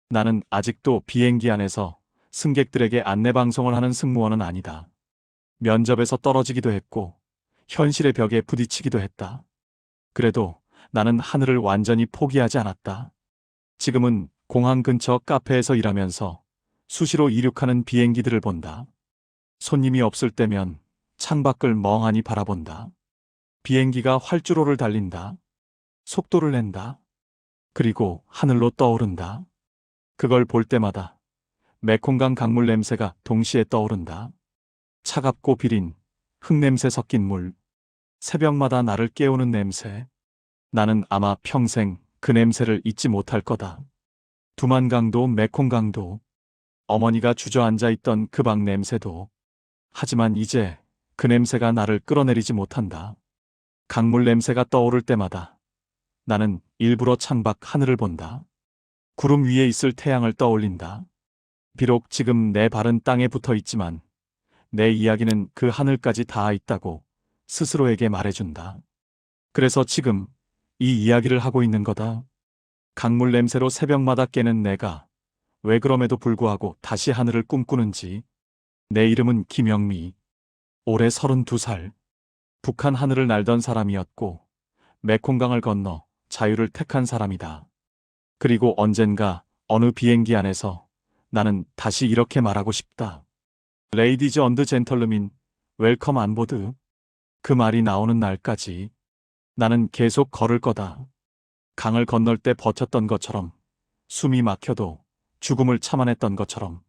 나는 아직도 비행기 안에서 승객들에게 안내방송을 하는 승무원은 아니다. 면접에서 떨어지기도 했고 현실의 벽에 부딪히기도 했다. 그래도 나는 하늘을 완전히 포기하지 않았다. 지금은 공항 근처 카페에서 일하면서 수시로 이륙하는 비행기들을 본다. 손님이 없을 때면 창밖을 멍하니 바라본다. 비행기가 활주로를 달린다. 속도를 낸다. 그리고 하늘로 떠오른다. 그걸 볼 때마다 메콩강 강물 냄새가 동시에 떠오른다. 차갑고 비린 흙냄새 섞인 물. 새벽마다 나를 깨우는 냄새. 나는 아마 평생 그 냄새를 잊지 못할 거다. 두만강도 메콩강도 어머니가 주저앉아 있던 그 방 냄새도. 하지만 이제 그 냄새가 나를 끌어내리지 못한다. 강물 냄새가 떠오를 때마다 나는 일부러 창밖 하늘을 본다. 구름 위에 있을 태양을 떠올린다. 비록 지금 내 발은 땅에 붙어 있지만 내 이야기는 그 하늘까지 닿아 있다고 스스로에게 말해준다. 그래서 지금 이 이야기를 하고 있는 거다. 강물 냄새로 새벽마다 깨는 내가 왜 그럼에도 불구하고 다시 하늘을 꿈꾸는지. 내 이름은 김영미. 올해 32살. 북한 하늘을 날던 사람이었고 메콩강을 건너 자유를 택한 사람이다. 그리고 언젠가 어느 비행기 안에서 나는 다시 이렇게 말하고 싶다. 레이디즈 언드 젠털루민, 웰컴 안보드. 그 말이 나오는 날까지 나는 계속 걸을 거다. 강을 건널 때 버텼던 것처럼, 숨이 막혀도 죽음을 참아냈던 것처럼.